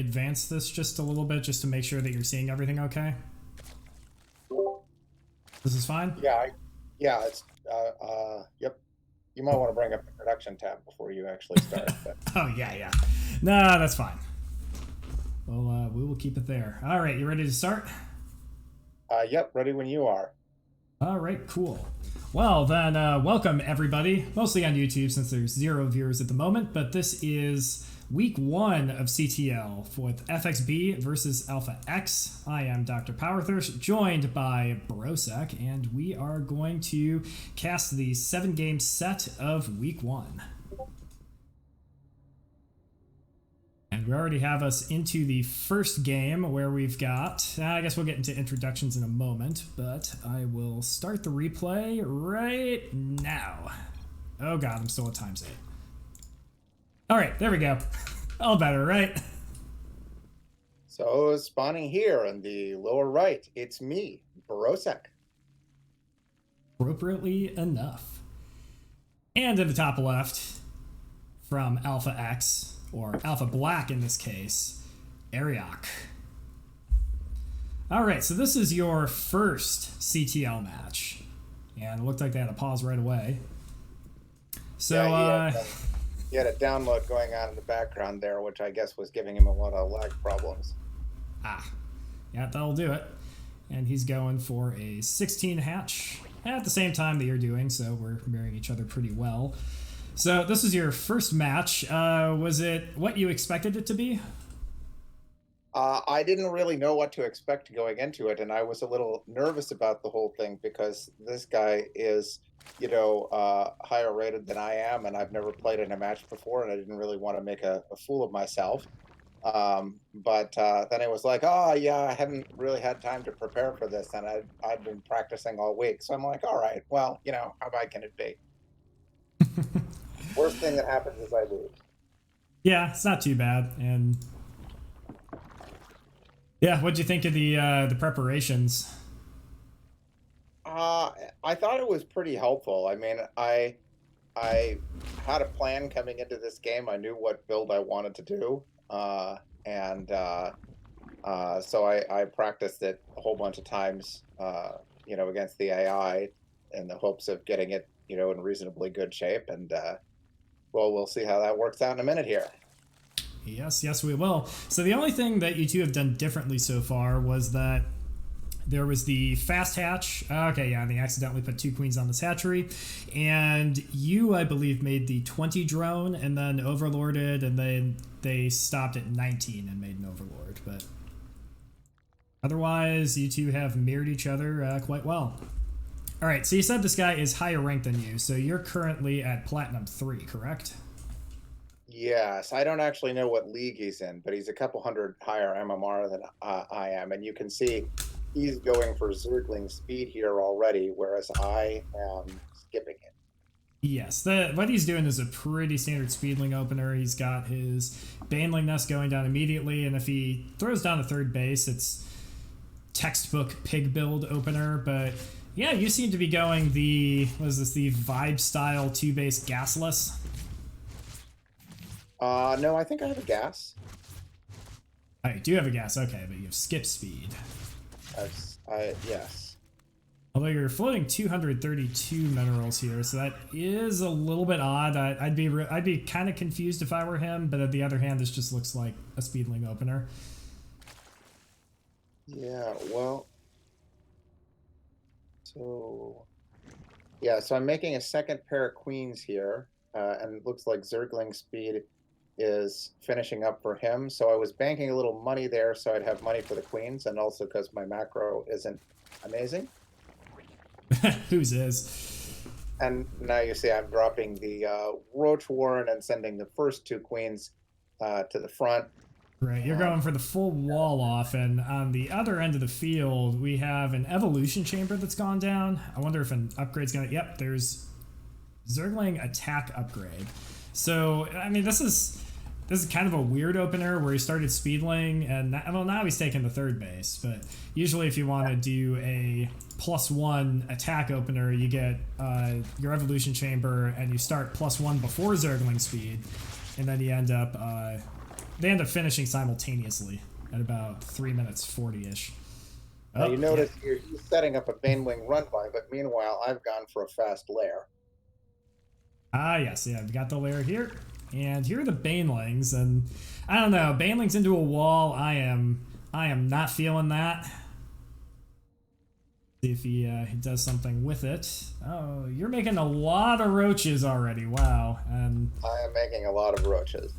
advance this just a little bit just to make sure that you're seeing everything okay? This is fine? Yeah, it's, yep. You might want to bring up the production tab before you actually start. But. Oh, yeah. No, that's fine. Well, we will keep it there. All right, you ready to start? Yep, ready when you are. All right, cool. Well, then, welcome everybody, mostly on YouTube since there's 0 viewers at the moment, but this is week 1 of CTL with FxB versus AlphaX. I am Dr. Powerthirst, joined by Brosec, and we are going to cast the 7-game set of week 1. And we already have us into the first game where we've got, I guess we'll get into introductions in a moment, but I will start the replay right now. Oh god, I'm still at ×8. Alright, there we go. All better, right? So spawning here in the lower right, it's me, Brosec. Appropriately enough. And in the top left, from AlphaX, or Alpha Black in this case, Ariok. Alright, so this is your first CTL match. And it looked like they had a pause right away. So, yeah, he had a download going on in the background there, which I guess was giving him a lot of lag problems. Yeah, that'll do it. And he's going for a 16 hatch at the same time that you're doing, so we're mirroring each other pretty well. So this is your first match. Was it what you expected it to be? I didn't really know what to expect going into it, and I was a little nervous about the whole thing because this guy is, higher rated than I am, and I've never played in a match before, and I didn't really want to make a fool of myself. But then it was like, oh yeah, I hadn't really had time to prepare for this, and I'd been practicing all week, so I'm like, all right, well, how bad can it be? Worst thing that happens is I lose. Yeah, it's not too bad. And yeah, what'd you think of the preparations? I thought it was pretty helpful. I mean, I had a plan coming into this game. I knew what build I wanted to do, so I practiced it a whole bunch of times, against the AI in the hopes of getting it, in reasonably good shape. And well, we'll see how that works out in a minute here. Yes, we will. So the only thing that you two have done differently so far was that there was the fast hatch. Okay, yeah, and they accidentally put 2 queens on this hatchery. And you, I believe, made the 20 drone and then overlorded, and then they stopped at 19 and made an overlord. But otherwise, you two have mirrored each other quite well. All right, so you said this guy is higher ranked than you, so you're currently at Platinum 3, correct? Yes, I don't actually know what league he's in, but he's a couple hundred higher MMR than I am, and you can see he's going for Zergling speed here already, whereas I am skipping it. Yes, what he's doing is a pretty standard speedling opener. He's got his Baneling Nest going down immediately, and if he throws down a third base, it's textbook pig build opener, but yeah, you seem to be going the Vibe style 2-base gasless. No, I think I have a gas. Oh, you do have a gas, okay, but you have skip speed. Yes. Although you're floating 232 minerals here, so that is a little bit odd. I'd be kind of confused if I were him, but on the other hand, this just looks like a speedling opener. Yeah, well. So I'm making a second pair of queens here, and it looks like Zergling speed is finishing up for him. So I was banking a little money there so I'd have money for the queens, and also because my macro isn't amazing. Whose is? And now you see I'm dropping the Roach Warren and sending the first 2 queens to the front. Right, you're going for the full wall off, and on the other end of the field, we have an evolution chamber that's gone down. I wonder if an upgrade's gonna... Yep, there's Zergling attack upgrade. So, I mean, this is kind of a weird opener where he started speedling, and now he's taking the third base, but usually if you want to do a +1 attack opener, you get your evolution chamber, and you start +1 before Zergling speed, and then you end up they end up finishing simultaneously at about 3 minutes 40-ish. Now you notice he's setting up a Banewing run by, but meanwhile I've gone for a fast lair. Ah, yes, yeah, we've got the lair here. And here are the Banelings, and I don't know, Banelings into a wall, I am not feeling that. See if he does something with it. Oh, you're making a lot of roaches already, wow. And I am making a lot of roaches.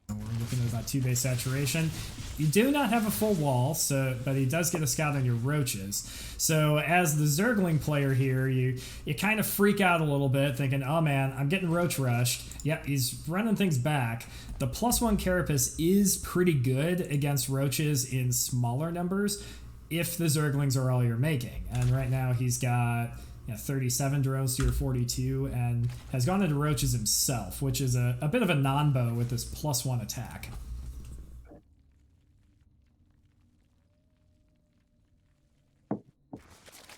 we're looking at about 2 base saturation. You do not have a full wall, but he does get a scout on your roaches. So as the Zergling player here, you kind of freak out a little bit, thinking, oh man, I'm getting roach rushed. Yep, he's running things back. The +1 carapace is pretty good against roaches in smaller numbers if the Zerglings are all you're making. And right now he's got 37 drones to your 42 and has gone into roaches himself, which is a bit of a non-bow with this +1 attack.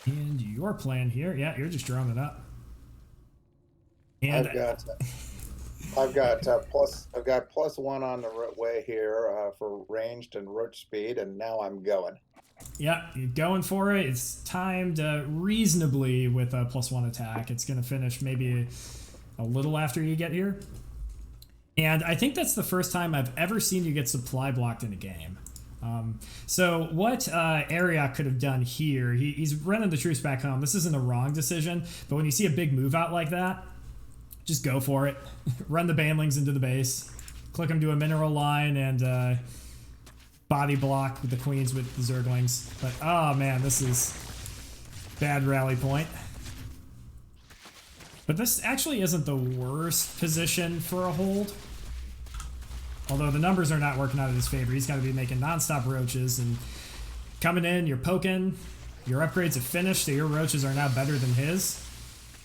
And your plan here, yeah, you're just drawing it up. And I've got +1 on the way here for ranged and roach speed, and now I'm going. Yeah, you're going for it. It's timed reasonably with a +1 attack. It's going to finish maybe a little after you get here. And I think that's the first time I've ever seen you get supply blocked in a game. So what Ariok could have done here, he's running the troops back home. This isn't a wrong decision, but when you see a big move out like that, just go for it. Run the Banelings into the base, click them to a mineral line, and body block with the queens with the Zerglings. But oh man, this is bad rally point. But this actually isn't the worst position for a hold. Although the numbers are not working out in his favor. He's got to be making non-stop roaches and coming in, you're poking, your upgrades have finished, so your roaches are now better than his.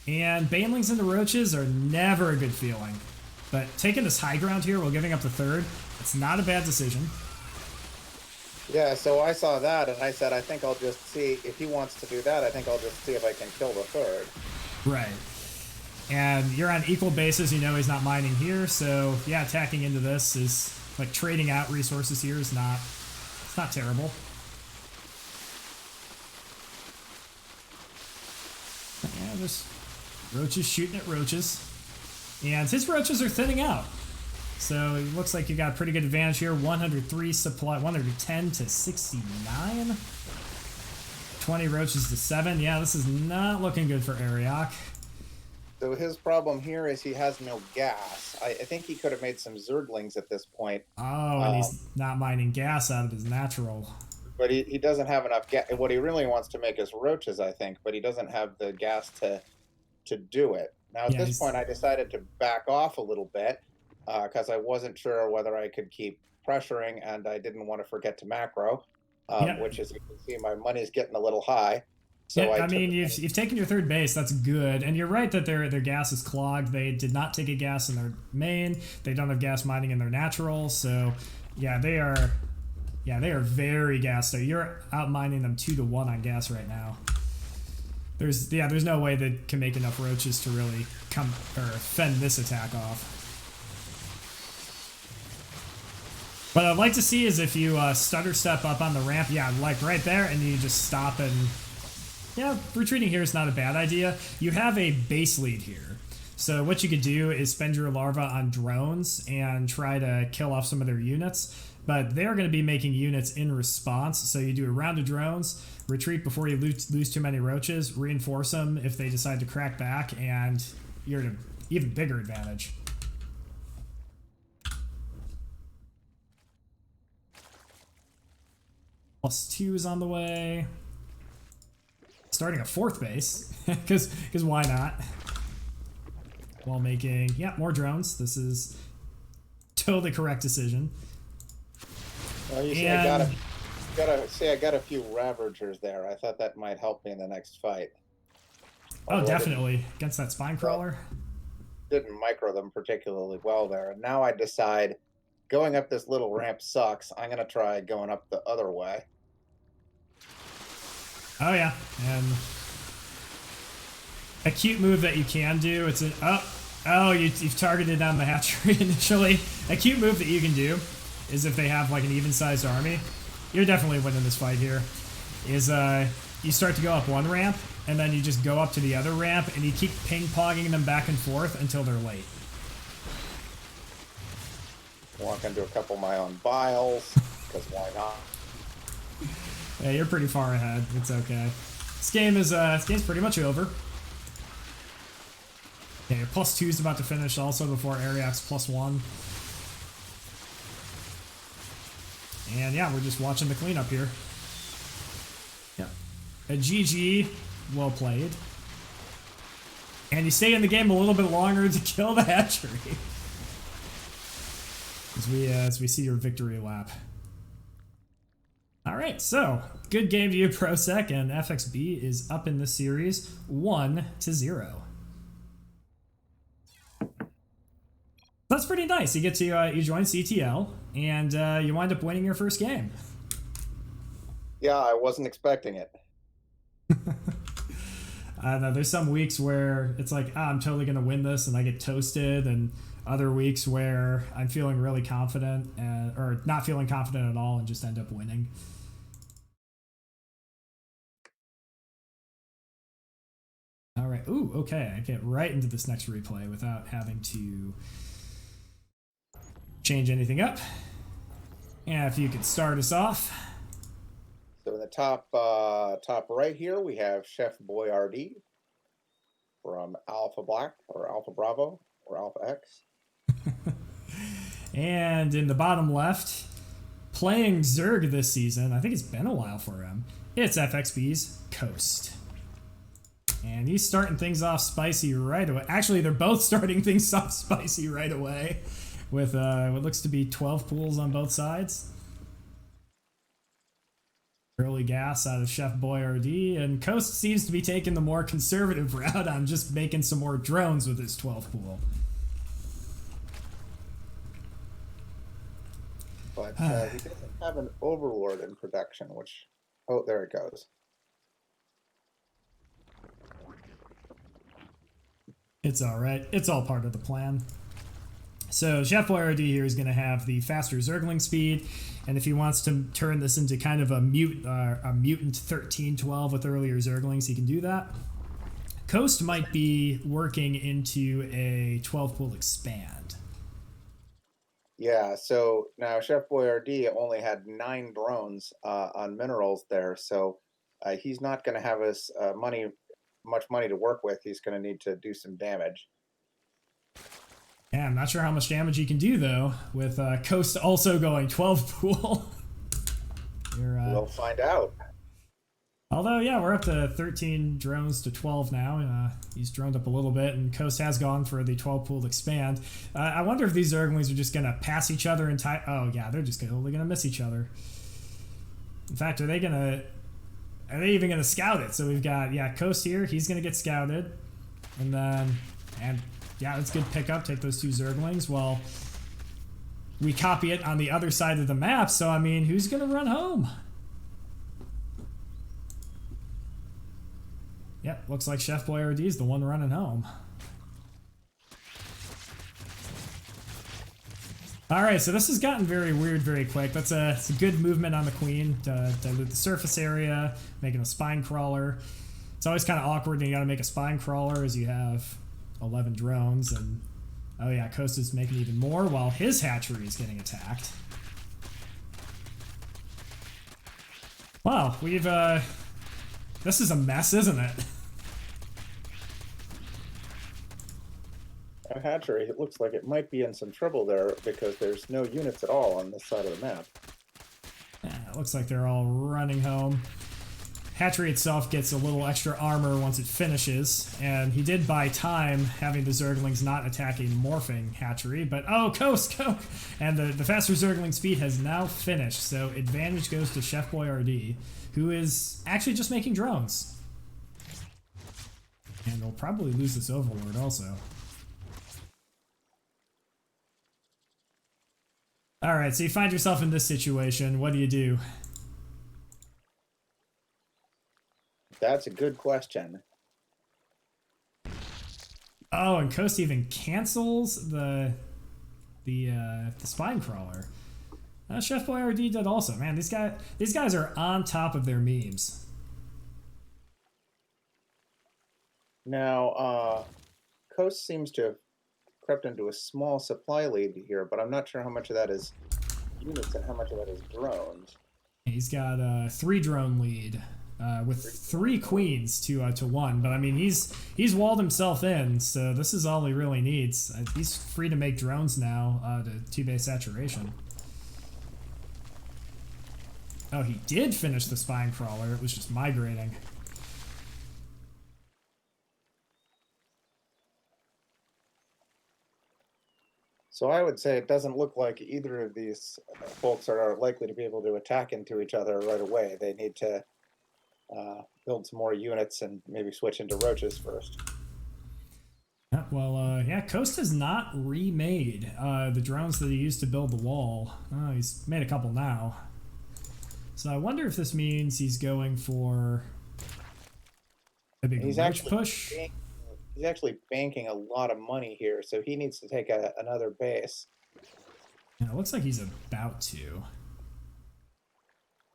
And Banelings into roaches are never a good feeling. But taking this high ground here while giving up the third, it's not a bad decision. Yeah, so I saw that and I said, I think I'll just see, if he wants to do that, I think I'll just see if I can kill the third. Right. And you're on equal bases, you know he's not mining here, so yeah, attacking into this is, like, trading out resources here is not, it's not terrible. Yeah, just roaches shooting at roaches. And his roaches are thinning out. So it looks like you got a pretty good advantage here. 103 supply, 110 to 69. 20 roaches to 7. Yeah, this is not looking good for Ariok. So his problem here is he has no gas. I think he could have made some Zerglings at this point. Oh, and he's not mining gas out of his natural. But he doesn't have enough gas. What he really wants to make is roaches, I think, but he doesn't have the gas to do it. Now, at this point, I decided to back off a little bit because I wasn't sure whether I could keep pressuring, and I didn't want to forget to macro, which, as you can see, my money's getting a little high. So yeah, I mean, you've taken your third base. That's good, and you're right that their gas is clogged. They did not take a gas in their main. They don't have gas mining in their natural. So, yeah, they are very gassed. So you're out mining them 2-1 on gas right now. There's no way they can make enough roaches to really fend this attack off. What I'd like to see is if you stutter step up on the ramp, yeah, like right there, and you just stop and. Yeah, retreating here is not a bad idea. You have a base lead here. So what you could do is spend your larva on drones and try to kill off some of their units. But they're going to be making units in response. So you do a round of drones, retreat before you lose too many roaches, reinforce them if they decide to crack back, and you're at an even bigger advantage. +2 is on the way. Starting a fourth base, because why not? While making, yeah, more drones. This is totally correct decision. Well, you see, I got a few Ravagers there. I thought that might help me in the next fight. Oh, definitely. Against that spine crawler. Didn't micro them particularly well there. And now I decide going up this little ramp sucks. I'm going to try going up the other way. Oh yeah, and a cute move that you can do. It's an Oh, you've targeted on the hatchery initially. A cute move that you can do is if they have like an even-sized army, you're definitely winning this fight here. Is you start to go up one ramp, and then you just go up to the other ramp, and you keep ping-ponging them back and forth until they're late. Walk into a couple of my own vials, because why not? Yeah, you're pretty far ahead. It's okay. This game's pretty much over. Okay, your +2 is about to finish also before Ariak's +1. And yeah, we're just watching the cleanup here. Yeah. A GG, well played. And you stay in the game a little bit longer to kill the hatchery. As we see your victory lap. Alright, so good game to you, ProSec, and FxB is up in this series 1-0. That's pretty nice. You get to you join CTL and you wind up winning your first game. Yeah, I wasn't expecting it. I don't know, there's some weeks where it's like, I'm totally gonna win this, and I get toasted, and other weeks where I'm feeling really confident or not feeling confident at all and just end up winning. All right. Ooh, okay. I get right into this next replay without having to change anything up. And if you could start us off. So in the top right here, we have Chef Boyardee from Alpha Black or Alpha Bravo or AlphaX. And in the bottom left, playing Zerg this season, I think it's been a while for him, it's FxB's Coast. And he's starting things off spicy right away. Actually, they're both starting things off spicy right away with what looks to be 12 pools on both sides. Early gas out of Chef Boyardee, and Coast seems to be taking the more conservative route on just making some more drones with his 12 pool. But he doesn't have an Overlord in production, which... Oh, there it goes. It's all right. It's all part of the plan. So Chef Boyardee here is going to have the faster Zergling speed, and if he wants to turn this into kind of a mutant 13-12 with earlier Zerglings, he can do that. Coast might be working into a 12 pool expand. Yeah, so now Chef Boyardee only had 9 drones on minerals there, so he's not going to have much money to work with. He's going to need to do some damage. Yeah, I'm not sure how much damage he can do, though, with Coast also going 12 pool. We'll find out. Although, yeah, we're up to 13 drones to 12 now. He's droned up a little bit, and Coast has gone for the 12 pool expand. I wonder if these Zerglings are just going to pass each other in time. Oh, yeah, they're just totally going to miss each other. In fact, are they even going to scout it? So we've got, yeah, Coast here. He's going to get scouted. And yeah, that's good pickup. Take those 2 Zerglings. Well, we copy it on the other side of the map. So, I mean, who's going to run home? Yep, looks like Chef Boyardee is the one running home. All right, so this has gotten very weird very quick. That's a good movement on the Queen to dilute the surface area, making a spine crawler. It's always kind of awkward when you got to make a spine crawler as you have 11 drones, and oh yeah, Coast is making even more while his hatchery is getting attacked. Wow, we've this is a mess, isn't it? A hatchery, it looks like it might be in some trouble there because there's no units at all on this side of the map. Yeah, it looks like they're all running home. Hatchery itself gets a little extra armor once it finishes, and he did buy time having the Zerglings not attack a morphing hatchery, but oh, Coast, go! And the faster Zergling speed has now finished, so advantage goes to Chef Boyardee, who is actually just making drones. And we'll probably lose this Overlord also. Alright, so you find yourself in this situation. What do you do? That's a good question. Oh, and Coast even cancels the spine crawler. Chef Boyardee did also. Man, these guys are on top of their memes. Now, Coast seems to have crept into a small supply lead here, but I'm not sure how much of that is units and how much of that is drones. He's got a 3 drone lead with 3 queens to 1, but I mean he's walled himself in, so this is all he really needs. He's free to make drones now to 2 base saturation. Oh, he did finish the spine crawler. It was just migrating. So I would say it doesn't look like either of these folks are likely to be able to attack into each other right away. They need to build some more units and maybe switch into roaches first. Yeah, well, yeah, Coast has not remade the drones that he used to build the wall. He's made a couple now. So I wonder if this means he's going for a big roach push. He's actually banking a lot of money here, so he needs to take another base. Yeah, it looks like he's about to.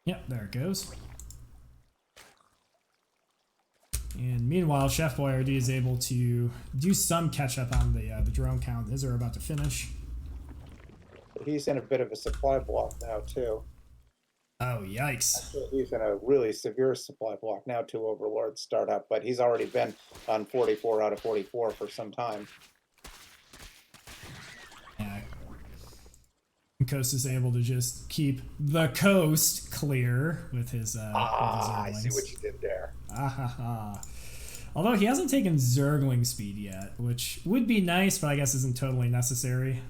Yep, there it goes. And meanwhile, Chef Boyardee is able to do some catch up on the drone count. His are about to finish. But he's in a bit of a supply block now, too. Oh, yikes. He's in a really severe supply block now. 2 Overlords start up, but he's already been on 44 out of 44 for some time. Yeah. Coast is able to just keep the coast clear with his I see what you did there. Although he hasn't taken Zergling speed yet, which would be nice, but I guess isn't totally necessary.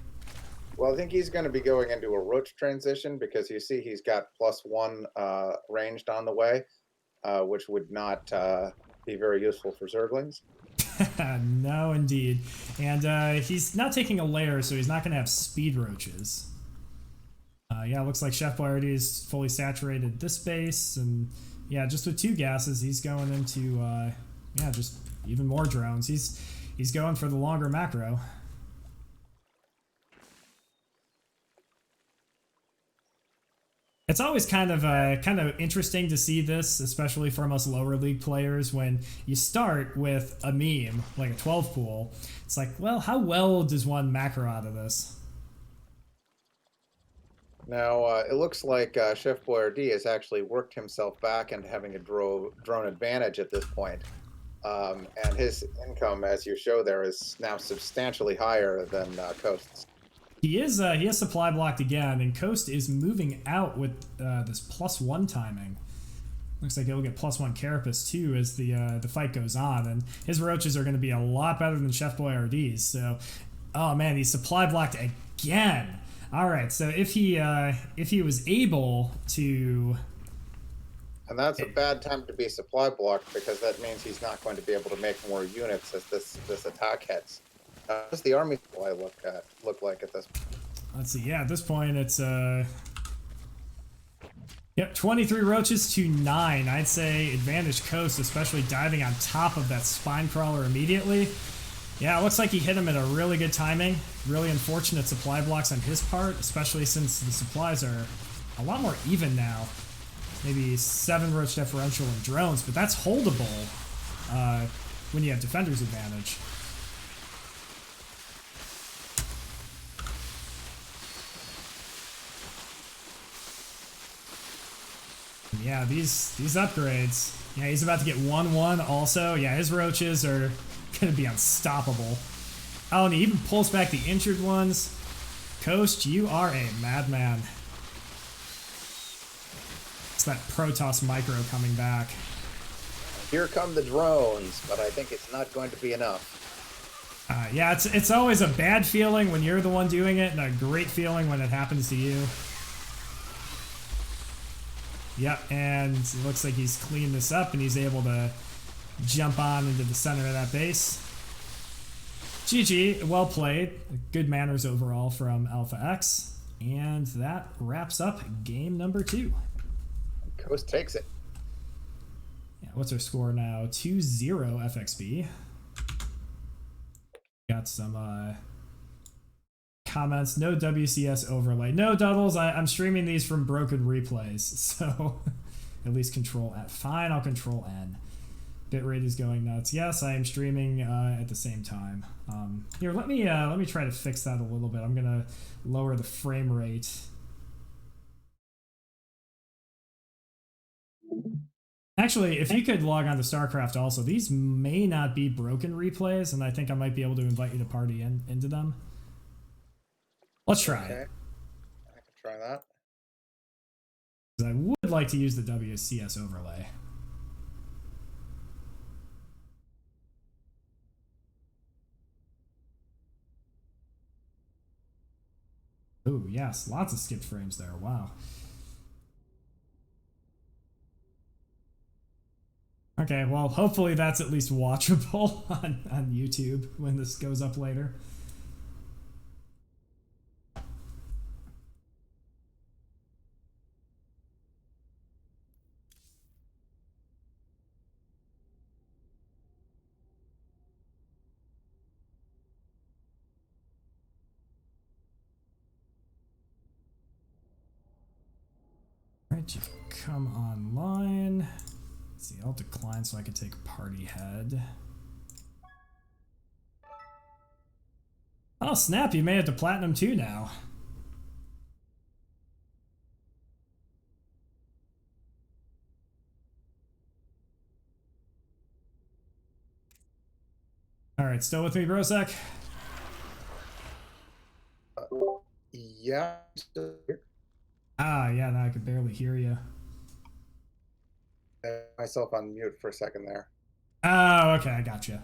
Well, I think he's going to be going into a roach transition because you see he's got +1 ranged on the way, which would not be very useful for Zerglings. No, indeed. And he's not taking a layer, so he's not going to have speed roaches. Yeah, it looks like Chef Boyardee is fully saturated this base, and yeah, just with 2 gases, he's going into yeah, just even more drones. He's going for the longer macro. It's always kind of interesting to see this, especially from us lower league players, when you start with a meme like a 12 pool. It's like, well, how well does one macro out of this? Now, it looks like Chef Boyardee has actually worked himself back into having a drone advantage at this point. And his income, as you show there, is now substantially higher than Coast's. He is supply blocked again, and Coast is moving out with this +1 timing. Looks like he'll get +1 carapace too as the fight goes on, and his roaches are going to be a lot better than Chef Boyardee's. So, oh man, he's supply blocked again. All right, so if he was able to, and that's a bad time to be supply blocked because that means he's not going to be able to make more units as this attack hits. What does the army supply look like at this point? Let's see. Yeah, at this point it's yep, 23 roaches to 9. I'd say advantage Coast, especially diving on top of that spine crawler immediately. Yeah, it looks like he hit him at a really good timing. Really unfortunate supply blocks on his part, especially since the supplies are a lot more even now. Maybe 7 roach differential in drones, but that's holdable when you have defender's advantage. Yeah, these upgrades. Yeah, he's about to get 1-1 also. Yeah, his roaches are going to be unstoppable. Oh, and he even pulls back the injured ones. Coast, you are a madman. It's that Protoss micro coming back. Here come the drones, but I think it's not going to be enough. Yeah, it's always a bad feeling when you're the one doing it, and a great feeling when it happens to you. Yep, and it looks like he's cleaned this up and he's able to jump on into the center of that base. GG, well played. Good manners overall from AlphaX. And that wraps up game number 2. Coast takes it. Yeah, what's our score now? 2-0 FxB. Got some comments. No WCS overlay. No, Duddles. I'm streaming these from broken replays, so at least Control N. Fine, I'll Control N. Bitrate is going nuts. Yes, I am streaming at the same time. Here, let me try to fix that a little bit. I'm gonna lower the frame rate. Actually, if you could log on to StarCraft also, these may not be broken replays, and I think I might be able to invite you to party into them. Let's try it. I can try that. I would like to use the WCS overlay. Oh, yes, lots of skipped frames there. Wow. Okay, well, hopefully that's at least watchable on YouTube when this goes up later. All right, you come online. Let's see, I'll decline so I can take party head. Oh, snap, you made it to Platinum 2 now. All right, still with me, Brosec? Yeah. Ah, yeah, now I could barely hear you. Myself on mute for a second there. Oh, okay, I gotcha.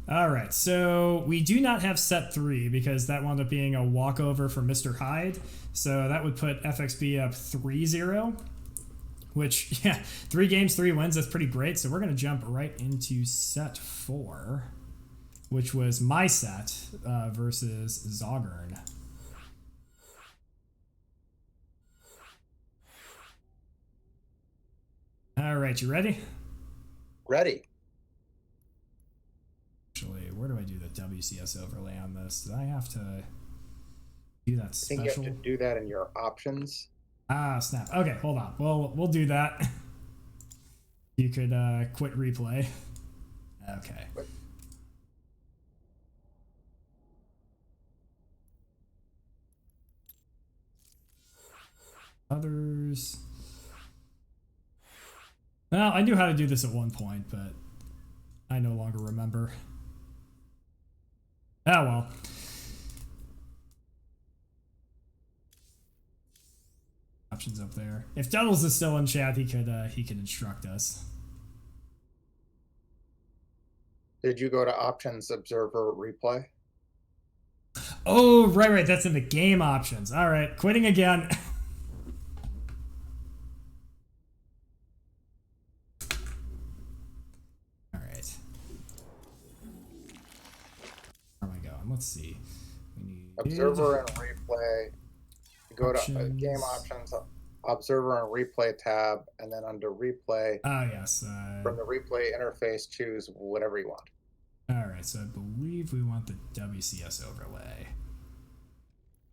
All right, so we do not have set 3 because that wound up being a walkover for Mr. Hyde. So that would put FxB up 3-0, which, yeah, 3 games, 3 wins. That's pretty great. So we're going to jump right into set 4, which was my set versus Zogern. All right, you ready? Ready. Actually, where do I do the WCS overlay on this? Did I have to do that special? I think you have to do that in your options. Ah, snap. Okay, hold on. We'll do that. You could quit replay. Okay. Others. Well, I knew how to do this at one point, but I no longer remember. Ah, well. Options up there. If Duddles is still in chat, he could instruct us. Did you go to options, observer, replay? Oh, right. That's in the game options. All right, quitting again. All right. Where am I going? Let's see. We need Observer and replay. You go to game options, observer and replay tab, and then under replay. Oh, yes. From the replay interface, choose whatever you want. All right, so I believe we want the WCS overlay.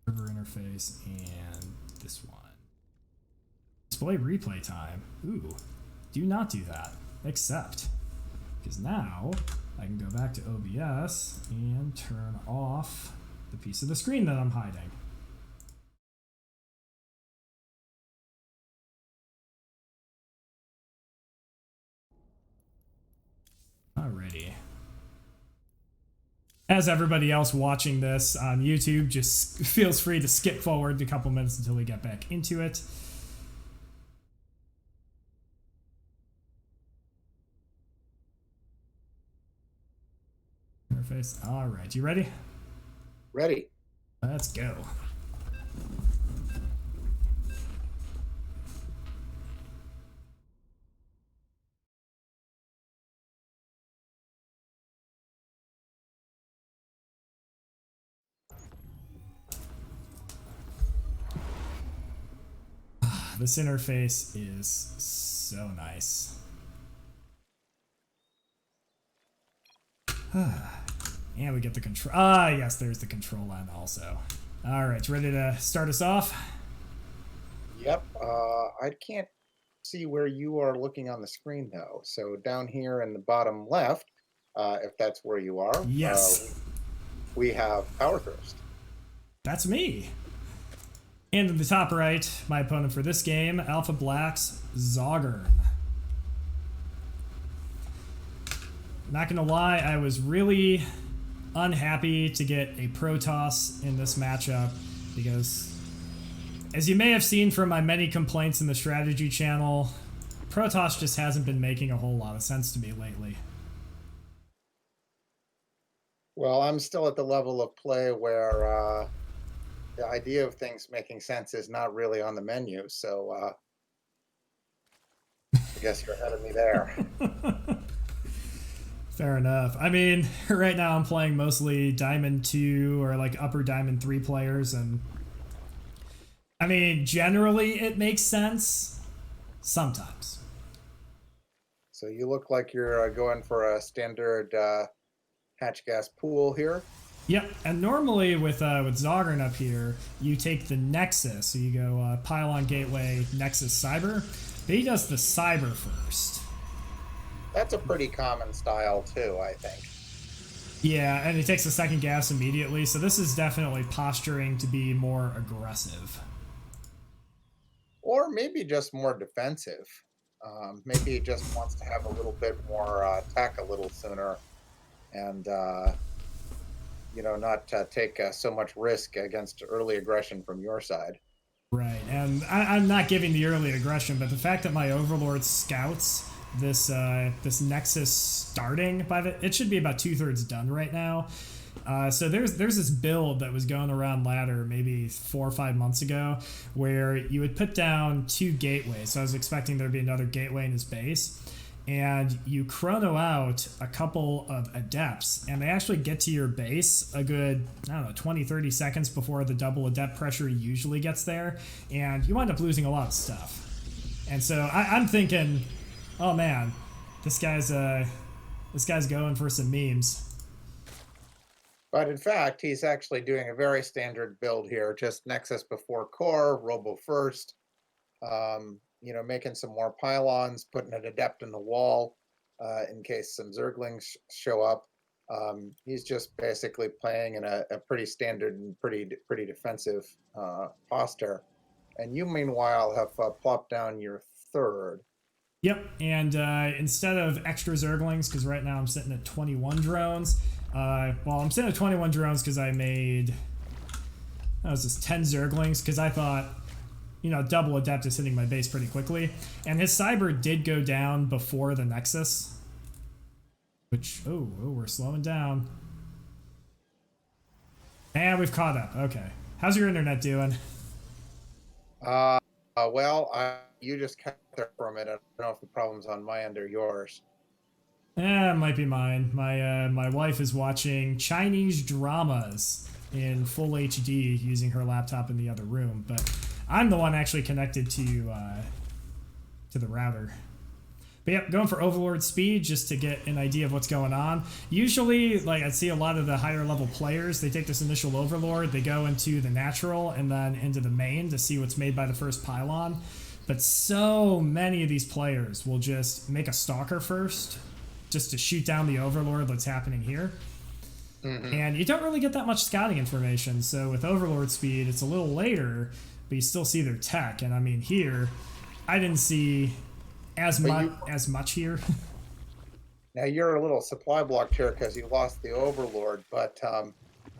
Server interface and this one. Display replay time. Ooh, do not do that. Accept. Because now I can go back to OBS and turn off the piece of the screen that I'm hiding. Alrighty. As everybody else watching this on YouTube, just feels free to skip forward a couple minutes until we get back into it. Interface. All right, you ready? Ready. Let's go. This interface is so nice. And we get the control. Ah, yes, there's the control end also. All right, ready to start us off? Yep. I can't see where you are looking on the screen though. So down here in the bottom left, if that's where you are, Yes, we have Power Thirst. that's me. And in the top right, my opponent for this game, AlphaX Zoggern. Not gonna lie, I was really unhappy to get a Protoss in this matchup because, as you may have seen from my many complaints in the strategy channel, Protoss just hasn't been making a whole lot of sense to me lately. Well, I'm still at the level of play where the idea of things making sense is not really on the menu. So I guess you're ahead of me there. Fair enough. I mean, right now I'm playing mostly Diamond 2 or like upper Diamond 3 players, and I mean, generally it makes sense. Sometimes. So you look like you're going for a standard hatch gas pool here. Yep, and normally with Zoggern up here, you take the Nexus, so you go Pylon Gateway, Nexus Cyber, but he does the Cyber first. That's a pretty common style too, I think. Yeah, and he takes the second gas immediately, so this is definitely posturing to be more aggressive. Or maybe just more defensive. Maybe he just wants to have a little bit more tech a little sooner and, not take so much risk against early aggression from your side. Right, and I'm not giving the early aggression, but the fact that my Overlord scouts this Nexus starting by it should be about 2/3 done right now. So there's this build that was going around ladder maybe 4 or 5 months ago where you would put down 2 gateways. So I was expecting there'd be another gateway in his base, and you chrono out a couple of adepts, and they actually get to your base a good, I don't know, 20-30 seconds before the double adept pressure usually gets there, and you wind up losing a lot of stuff. And so I'm thinking, oh man, this guy's going for some memes. But in fact, he's actually doing a very standard build here, just Nexus before core, Robo first, making some more pylons, putting an adept in the wall in case some Zerglings show up. He's just basically playing in a pretty standard and pretty defensive posture. And you, meanwhile, have plopped down your third. Yep, and instead of extra Zerglings, because right now I'm sitting at 21 drones. I'm sitting at 21 drones because I made, that was just 10 Zerglings, because I thought, double adept is hitting my base pretty quickly. And his Cyber did go down before the Nexus, which, we're slowing down. And we've caught up, okay. How's your internet doing? You just cut there for a minute. I don't know if the problem's on my end or yours. It might be mine. My wife is watching Chinese dramas in full HD using her laptop in the other room, but I'm the one actually connected to the router. But yep, going for Overlord speed just to get an idea of what's going on. Usually, like I see a lot of the higher level players, they take this initial Overlord, they go into the natural and then into the main to see what's made by the first pylon. But so many of these players will just make a Stalker first, just to shoot down the Overlord that's happening here. Mm-hmm. And you don't really get that much scouting information. So with Overlord speed, it's a little later, but you still see their tech. And I mean, here, I didn't see as much here. Now you're a little supply blocked here because you lost the Overlord, but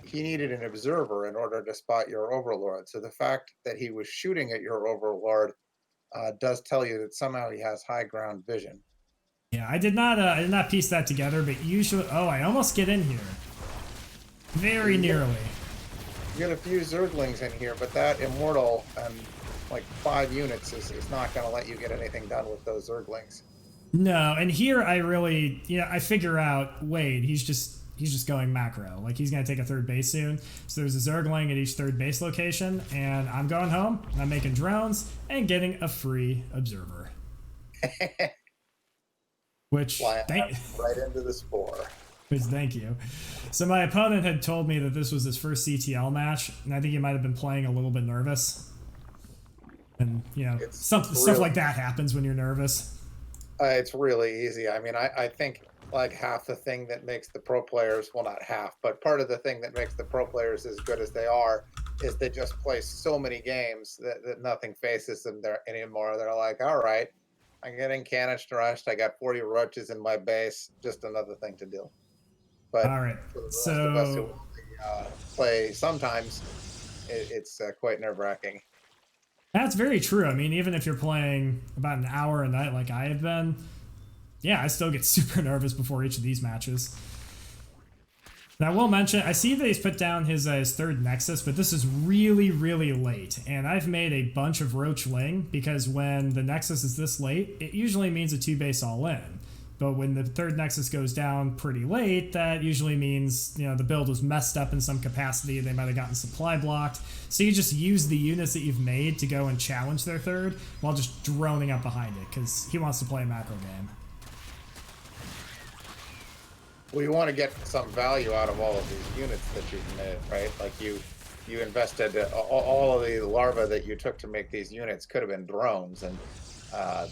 he needed an observer in order to spot your Overlord. So the fact that he was shooting at your Overlord does tell you that somehow he has high ground vision. Yeah, I did not piece that together, but usually, I almost get in here. Very nearly. You get a few Zerglings in here, but that Immortal and like 5 units is not going to let you get anything done with those Zerglings. No, and here I really, I figure out, wait, he's just going macro. Like, he's going to take a third base soon. So there's a Zergling at each third base location, and I'm going home, and I'm making drones, and getting a free observer. Which, right into the spore. Which, thank you. So my opponent had told me that this was his first CTL match, and I think he might have been playing a little bit nervous. And, you know, stuff like that happens when you're nervous. It's really easy. I mean, I think like half the thing that makes the pro players, well, not half, but part of the thing that makes the pro players as good as they are is they just play so many games that nothing faces them there anymore. They're like, all right, I'm getting cannon rushed. I got 40 roaches in my base. Just another thing to do. But All right. for the rest of us who So only play sometimes, it's quite nerve wracking. that's very true. I mean, even if you're playing about an hour a night like I have been, yeah, I still get super nervous before each of these matches. Now, I will mention, I see that he's put down his third Nexus, but this is really, really late. And I've made a bunch of Roach Ling, because when the Nexus is this late, it usually means a 2-base all-in. But when the third Nexus goes down pretty late, that usually means, you know, the build was messed up in some capacity. They might have gotten supply blocked. So you just use the units that you've made to go and challenge their third while just droning up behind it, because he wants to play a macro game. Well, you want to get some value out of all of these units that you've made, right? Like you invested all of the larvae that you took to make these units could have been drones, and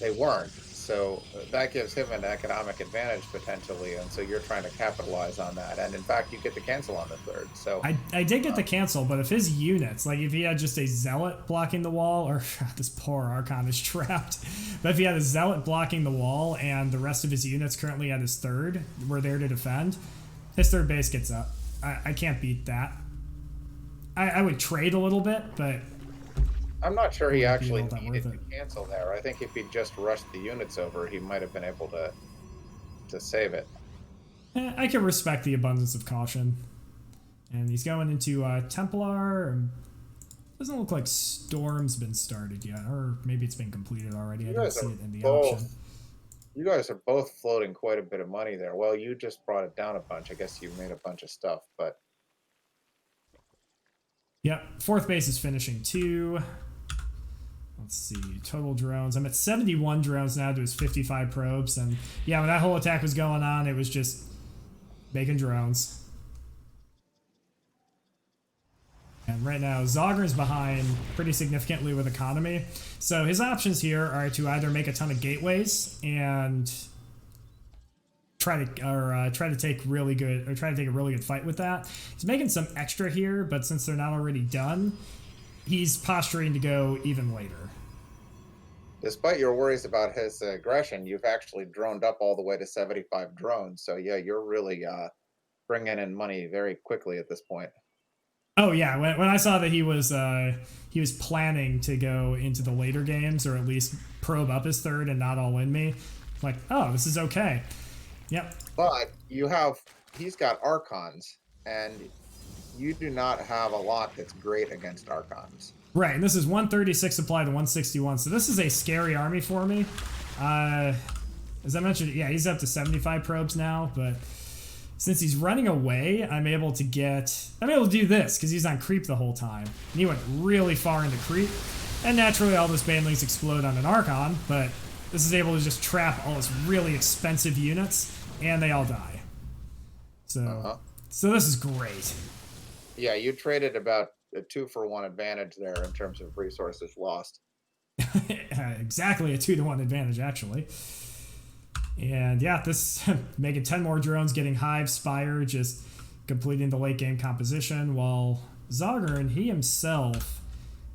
they weren't. So that gives him an economic advantage potentially, and so you're trying to capitalize on that. And in fact, you get the cancel on the third. So I did get the cancel, but if his units, like if he had just a Zealot blocking the wall, or this poor Archon is trapped, but if he had a Zealot blocking the wall and the rest of his units currently at his third were there to defend, his third base gets up. I can't beat that. I would trade a little bit, but I'm not sure he actually needed to cancel there. I think if he just rushed the units over, he might have been able to save it. I can respect the abundance of caution. And he's going into Templar. Doesn't look like Storm's been started yet, or maybe it's been completed already. I don't see it in the option. You guys are both floating quite a bit of money there. Well, you just brought it down a bunch. I guess you made a bunch of stuff, but yep, fourth base is finishing 2. Let's see, total drones. I'm at 71 drones now to his 55 probes. And yeah, when that whole attack was going on, it was just making drones. And right now, Zogger's behind pretty significantly with economy. So his options here are to either make a ton of gateways and try to take a really good fight with that. He's making some extra here, but since they're not already done, he's posturing to go even later. Despite your worries about his aggression, you've actually droned up all the way to 75 drones. So yeah, you're really bringing in money very quickly at this point. Oh yeah, when I saw that he was planning to go into the later games, or at least probe up his third and not all in me, like, oh, this is okay. Yep. But he's got Archons, and you do not have a lot that's great against Archons. Right, and this is 136 supply to 161, so this is a scary army for me. As I mentioned, yeah, he's up to 75 probes now, but since he's running away, I'm able to do this, because he's on creep the whole time. And he went really far into creep, and naturally all those banelings explode on an Archon, but this is able to just trap all his really expensive units, and they all die. So, so this is great. Yeah, you traded about a 2-for-1 advantage there in terms of resources lost. Exactly a 2-to-1 advantage, actually. And yeah, this making 10 more drones, getting Hive, Spire, just completing the late game composition, while Zogger, he himself,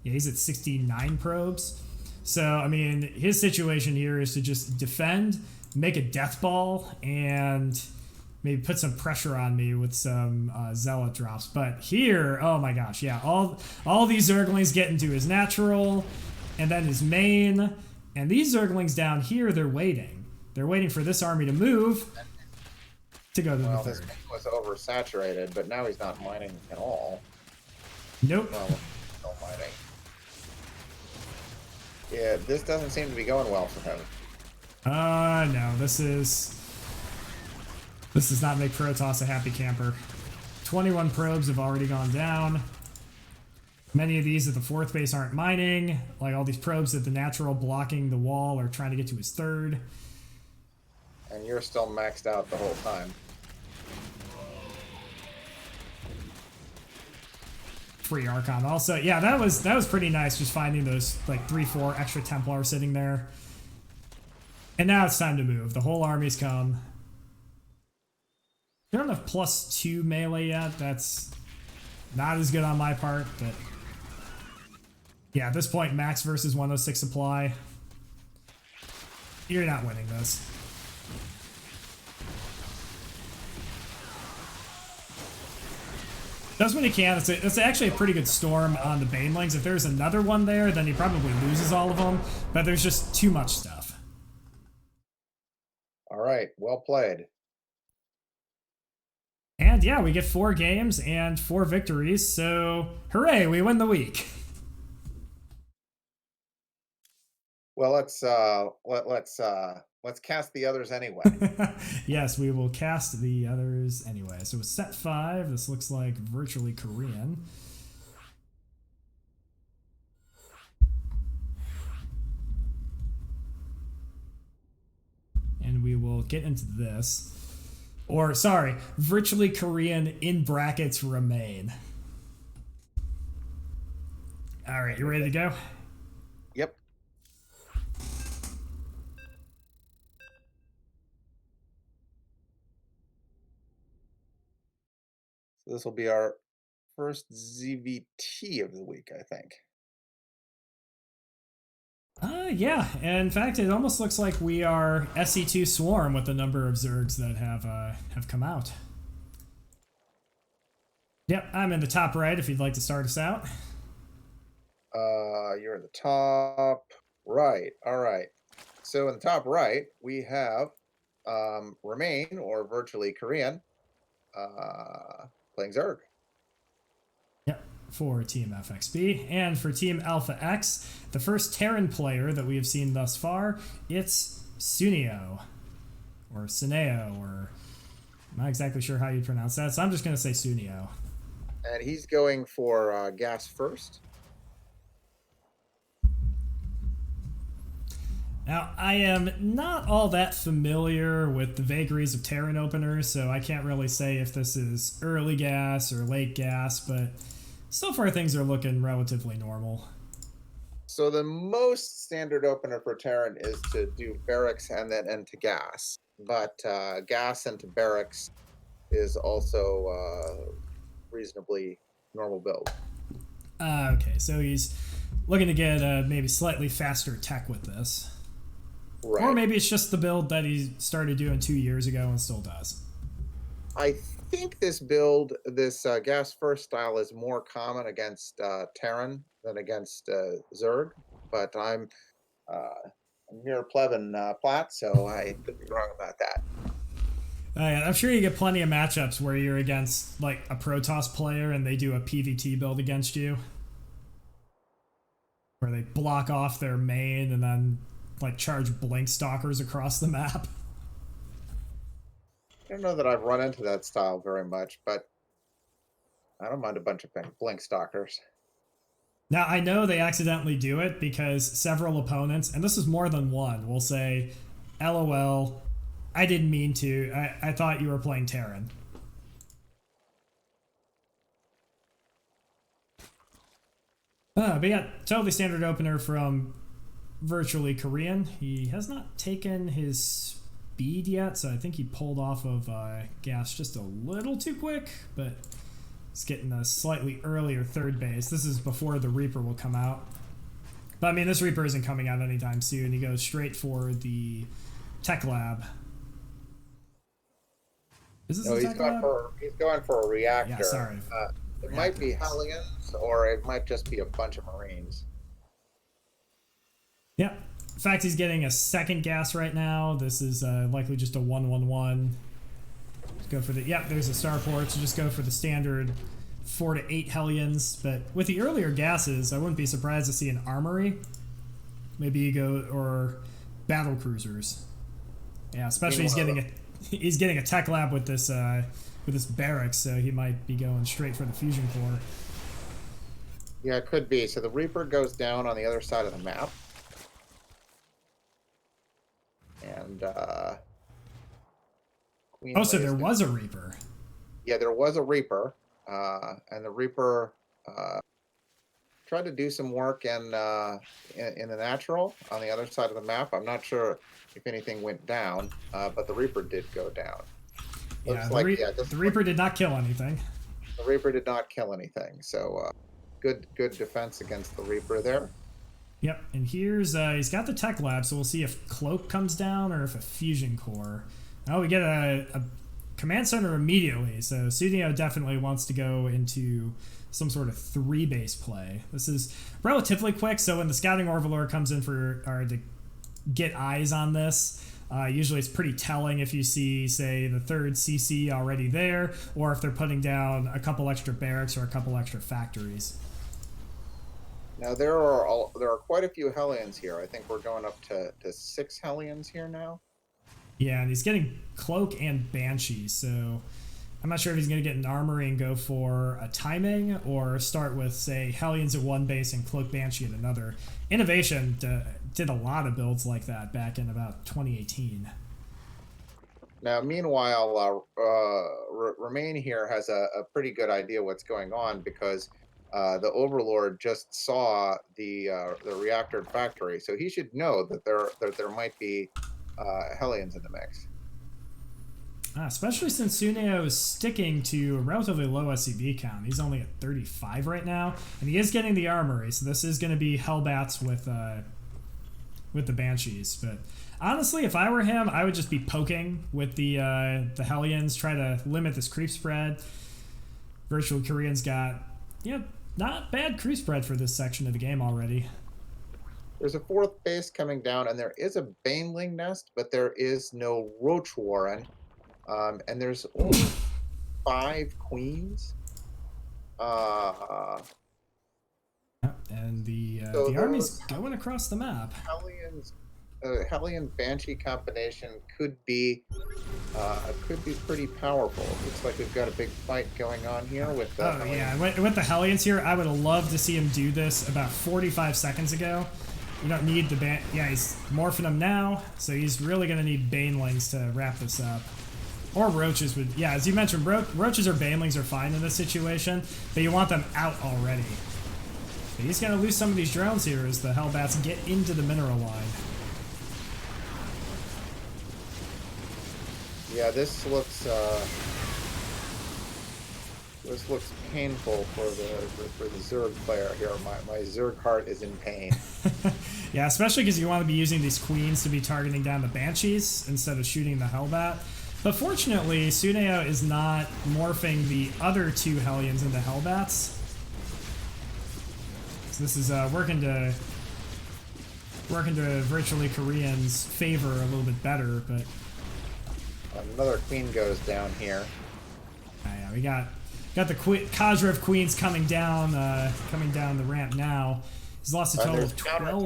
yeah, he's at 69 probes. So, I mean, his situation here is to just defend, make a death ball, and maybe put some pressure on me with some Zealot drops. But here, oh my gosh, yeah, all these Zerglings get into his natural, and then his main, and these Zerglings down here, they're waiting. They're waiting for this army to move to go to the third. This main was oversaturated, but now he's not mining at all. Nope. Well, no mining. Yeah, this doesn't seem to be going well for him. No, this does not make Protoss a happy camper. 21 probes have already gone down. Many of these at the fourth base aren't mining. Like all these probes at the natural blocking the wall are trying to get to his third. And you're still maxed out the whole time. free Archon. Also, yeah, that was pretty nice, just finding those like 3-4 extra Templar sitting there. And now it's time to move. The whole army's come. I don't have +2 melee yet. That's not as good on my part, but yeah, at this point, max versus 106 supply. You're not winning this. Does what he can. It's actually a pretty good storm on the Banelings. If there's another one there, then he probably loses all of them, but there's just too much stuff. All right, well played. And yeah, we get 4 games and 4 victories, so hooray, we win the week. Well, let's cast the others anyway. Yes, we will cast the others anyway. So it's set 5. This looks like virtually Korean. And we will get into this. Or, sorry, virtually Korean in brackets remain. All right, you ready to go? Yep. So this will be our first ZVT of the week, I think. Yeah. In fact, it almost looks like we are SC2 Swarm with the number of Zergs that have come out. Yep, I'm in the top right if you'd like to start us out. You're in the top right. All right. So in the top right, we have Remain, or virtually Korean, playing Zerg. Yep, for Team FxB. And for Team AlphaX, the first Terran player that we have seen thus far, it's Suneo. Or Suneo, or I'm not exactly sure how you pronounce that, so I'm just going to say Suneo. And he's going for gas first. Now, I am not all that familiar with the vagaries of Terran openers, so I can't really say if this is early gas or late gas, but so far things are looking relatively normal. So the most standard opener for Terran is to do barracks and then into gas. But gas into barracks is also reasonably normal build. Okay, so he's looking to get maybe slightly faster tech with this. Right. Or maybe it's just the build that he started doing 2 years ago and still does. I think this build, this gas first style, is more common against Terran than against Zerg, but I'm near Plevin Plat, so I could be wrong about that. I'm sure you get plenty of matchups where you're against like a Protoss player and they do a PvT build against you, where they block off their main and then like charge blink stalkers across the map. I don't know that I've run into that style very much, but I don't mind a bunch of blink stalkers. Now, I know they accidentally do it because several opponents, and this is more than one, will say, LOL, I didn't mean to. I thought you were playing Terran. But yeah, totally standard opener from virtually Korean. He has not taken his speed yet, so I think he pulled off of gas just a little too quick, but he's getting a slightly earlier third base. This is before the Reaper will come out. But I mean, this Reaper isn't coming out anytime soon. He goes straight for the tech lab. Is this No, he's going for a reactor. Yeah, sorry. It might be Hellions, or it might just be a bunch of Marines. Yeah. In fact, he's getting a second gas right now. This is likely just a 1-1-1. Just go for the... Yep, there's a starport, so just go for the standard 4 to 8 Hellions. But with the earlier gases, I wouldn't be surprised to see an armory. Maybe you go... or battle cruisers. Yeah, especially he's getting a tech lab with this barracks, so he might be going straight for the fusion core. Yeah, it could be. So the Reaper goes down on the other side of the map. And oh, so there was a Reaper. Yeah, there was a Reaper, and the Reaper Tried to do some work in the natural on the other side of the map. I'm not sure if anything went down, but the Reaper did go down. Yeah, Looks like the Reaper did not kill anything. the Reaper did not kill anything. So good defense against the Reaper there. Yep, and here's he's got the tech lab, so we'll see if Cloak comes down or if a fusion core. Oh, we get a command center immediately, so Studio definitely wants to go into some sort of 3-base play. This is relatively quick, so when the scouting Orvalor comes in to get eyes on this, usually it's pretty telling if you see, say, the 3rd CC already there, or if they're putting down a couple extra barracks or a couple extra factories. Now there are quite a few Hellions here. I think we're going up to 6 Hellions here now. Yeah, and he's getting Cloak and Banshee, so I'm not sure if he's going to get an Armory and go for a timing or start with, say, Hellions at one base and Cloak Banshee at another. Innovation did a lot of builds like that back in about 2018. Now, meanwhile, Remain here has a pretty good idea what's going on because the Overlord just saw the reactor factory, so he should know that there might be Hellions in the mix. Especially since Suneo is sticking to a relatively low SCV count. He's only at 35 right now, and he is getting the Armory, so this is going to be Hellbats with the Banshees. But honestly, if I were him, I would just be poking with the Hellions, try to limit this creep spread. Virtual Korean's got, not bad creep spread for this section of the game already. There's a 4th base coming down, and there is a Baneling nest, but there is no Roach Warren. And there's only 5 queens. And the army's going across the map. Hellion Banshee combination could be pretty powerful. Looks like we've got a big fight going on here with the with the Hellions here. I would have loved to see him do this about 45 seconds ago. You don't need the he's morphing them now, so he's really going to need Banelings to wrap this up. Or Roaches would, as you mentioned, Roaches or Banelings are fine in this situation, but you want them out already. But he's going to lose some of these drones here as the Hellbats get into the mineral line. Yeah, this looks painful for the Zerg player here. My Zerg heart is in pain. Yeah, especially because you want to be using these queens to be targeting down the Banshees instead of shooting the Hellbat. But fortunately, Suneo is not morphing the other 2 Hellions into Hellbats. So this is working to Virtually Korean's favor a little bit better, but another queen goes down here. Yeah, we got the Khazrev queens coming down the ramp now. He's lost a total of 12 drones.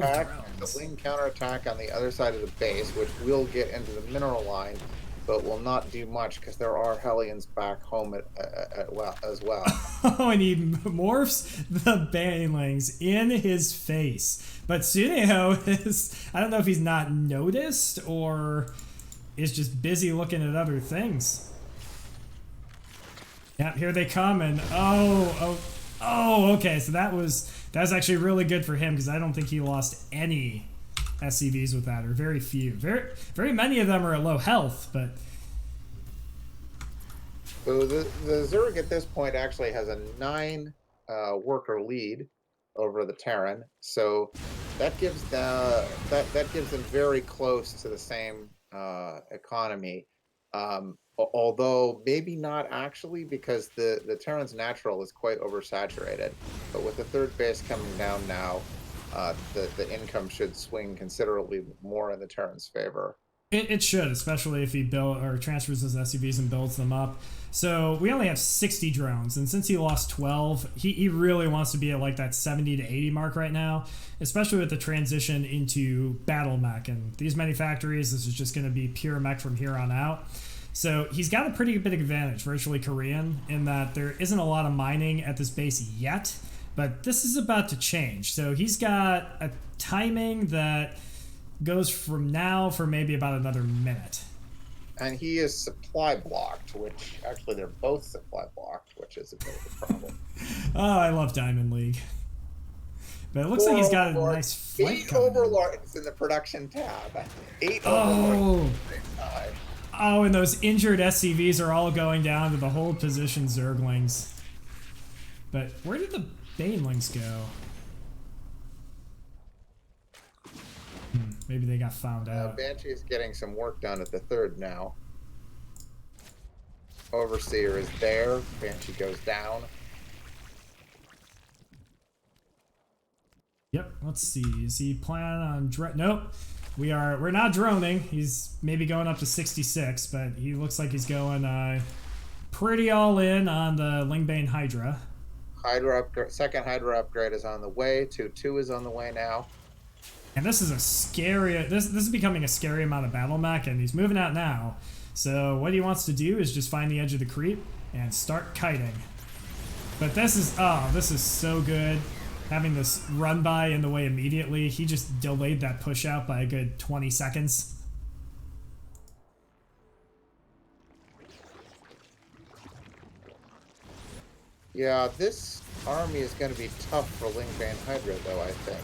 The wing counterattack on the other side of the base, which will get into the mineral line, but will not do much because there are Hellions back home as well. Oh, and he morphs the Banelings in his face. But Suneo is, I don't know if he's not noticed or is just busy looking at other things. Yeah, here they come, and okay, so that was actually really good for him because I don't think he lost any SCVs with that, or very few. Very many of them are at low health, but so the Zerg at this point actually has a 9 worker lead over the Terran, so that gives them very close to the same economy. Although maybe not actually, because the Terran's natural is quite oversaturated. But with the 3rd base coming down now, the income should swing considerably more in the Terran's favor. It should, especially if he transfers his SCVs and builds them up. So we only have 60 drones, and since he lost 12, he really wants to be at like that 70 to 80 mark right now, especially with the transition into battle mech. And these many factories, this is just going to be pure mech from here on out. So he's got a pretty big advantage, Virtually Korean, in that there isn't a lot of mining at this base yet, but this is about to change. So he's got a timing that goes from now for maybe about another minute. And he is supply blocked, which actually they're both supply blocked, which is a bit of a problem. Oh, I love Diamond League. But it looks like he's got a nice flank 8 coming in. overlords in the production tab. 8 Oh. overlords. Oh, and those injured SCVs are all going down to the hold position Zerglings. But where did the Banelings go? Maybe they got found out. Banshee is getting some work done at the 3rd now. Overseer is there. Banshee goes down. Yep, let's see. Is he planning on nope. We're not droning. He's maybe going up to 66, but he looks like he's going pretty all in on the Lingbane Hydra. Hydra upgrade, second Hydra upgrade is on the way. 2-2 is on the way now. And this is a scary. This is becoming a scary amount of battle mech, and he's moving out now. So what he wants to do is just find the edge of the creep and start kiting. But this is so good. Having this run by in the way immediately, he just delayed that push out by a good 20 seconds. Yeah, this army is going to be tough for Lingbane Hydra, though, I think.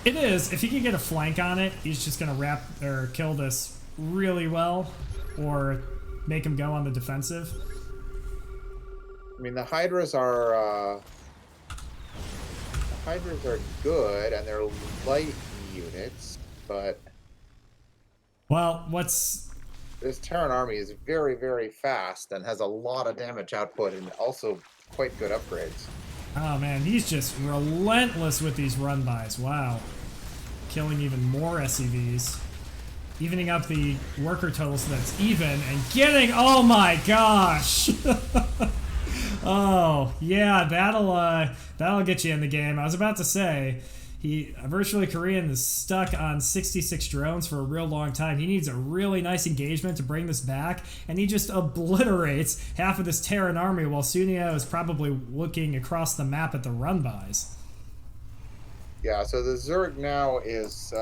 It is. If he can get a flank on it, he's just going to wrap or kill this really well, or make him go on the defensive. I mean, the Hydras are good, and they're light units, but well, this Terran army is very, very fast and has a lot of damage output and also quite good upgrades. Oh man, he's just relentless with these run-bys. Wow. Killing even more SCVs. Evening up the worker total so that's even, and getting, oh my gosh! Oh, yeah, that'll get you in the game. I was about to say, Virtually Korean is stuck on 66 drones for a real long time. He needs a really nice engagement to bring this back, and he just obliterates half of this Terran army while Sunio is probably looking across the map at the run-bys. Yeah, so the Zerg now is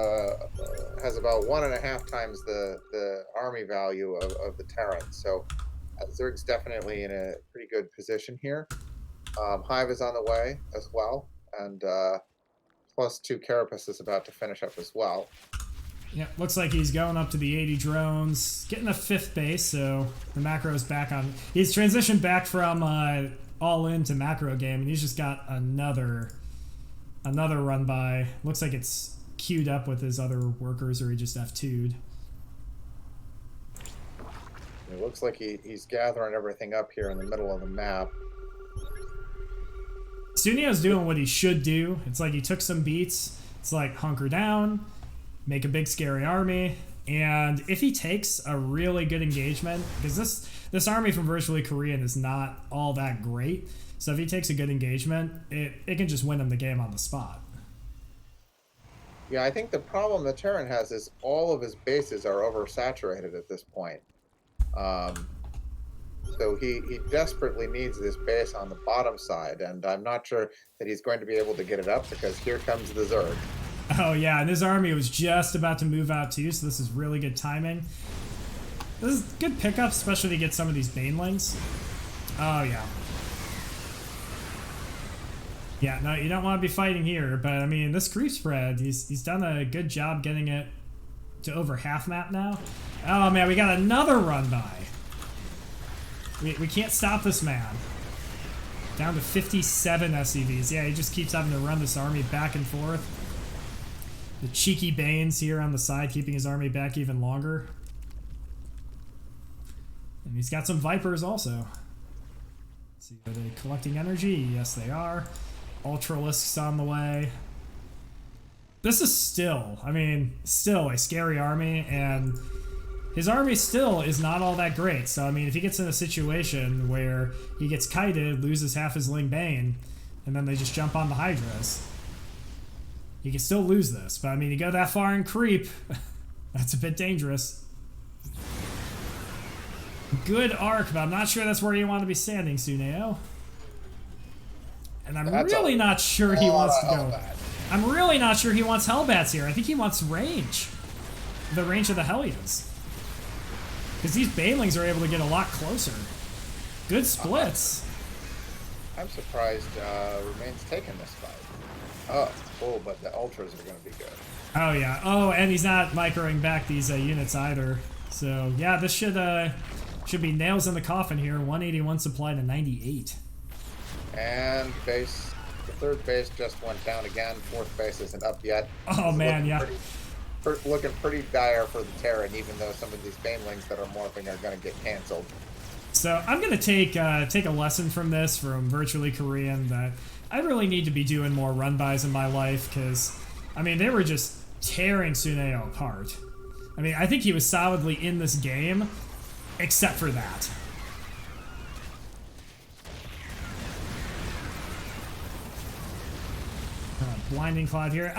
has about 1.5 times the army value of the Terran. So Zerg's definitely in a pretty good position here. Hive is on the way as well, and +2 Carapace is about to finish up as well. Yeah, looks like he's going up to the 80 drones, getting a 5th base, so the macro is back on. He's transitioned back from all in to macro game, and he's just got another run by. Looks like it's queued up with his other workers, or he just F2'd. It looks like he's gathering everything up here in the middle of the map. Sunio's doing what he should do. It's like he took some beats. It's like hunker down, make a big scary army, and if he takes a really good engagement, because this army from Virtually Korean is not all that great, so if he takes a good engagement, it can just win him the game on the spot. Yeah, I think the problem the Terran has is all of his bases are oversaturated at this point. So he desperately needs this base on the bottom side, and I'm not sure that he's going to be able to get it up because here comes the Zerg. Oh yeah, and his army was just about to move out too, so this is really good timing. This is good pickup, especially to get some of these Banelings. Oh yeah. Yeah, no, you don't want to be fighting here, but I mean, this creep spread, he's done a good job getting it to over half map now. Oh man, we got another run by. We can't stop this man. Down to 57 SCVs. Yeah, he just keeps having to run this army back and forth. The cheeky Banes here on the side, keeping his army back even longer. And he's got some Vipers also. Let's see, are they collecting energy? Yes, they are. Ultralisks on the way. This is still a scary army, and his army still is not all that great. So, I mean, if he gets in a situation where he gets kited, loses half his Lingbane, and then they just jump on the Hydras, he can still lose this. But, I mean, you go that far in creep, that's a bit dangerous. Good arc, but I'm not sure that's where you want to be standing, Suneo. And I'm really not sure he wants to go. I'm really not sure he wants Hellbats here. I think he wants range. the range of the Hellions. Because these Banelings are able to get a lot closer. Good splits. I'm surprised Remain's taking this fight. Oh, but the Ultras are going to be good. Oh, yeah. Oh, and he's not microing back these units either. So, yeah, this should be nails in the coffin here. 181 supply to 98. And base, the third base just went down again. Fourth base isn't up yet. Oh, man, yeah. Looking pretty dire for the Terran, even though some of these Banelings that are morphing are going to get canceled. So I'm going to take a lesson from this, from Virtually Korean, that I really need to be doing more run-bys in my life, because, I mean, they were just tearing Tsuneo apart. I mean, I think he was solidly in this game, except for that. Blinding Cloud here.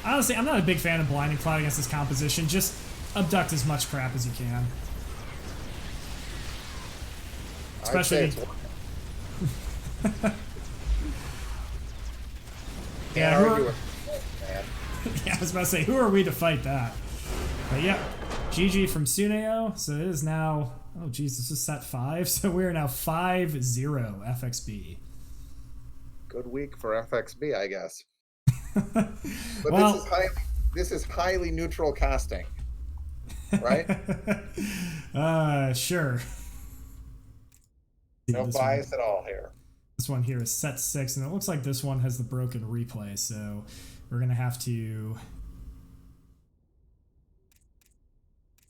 Honestly, I'm not a big fan of Blinding Cloud against this composition. Just abduct as much crap as you can. Especially... yeah, yeah, I was about to say, who are we to fight that? But yeah, GG from Tsuneo. So it is now... Oh, geez, this is set 5. So we are now 5-0 FxB. Good week for FxB, I guess. But well, this is highly neutral casting, right? Sure. No bias at all here. This one here is set 6, and it looks like this one has the broken replay, so we're gonna have to...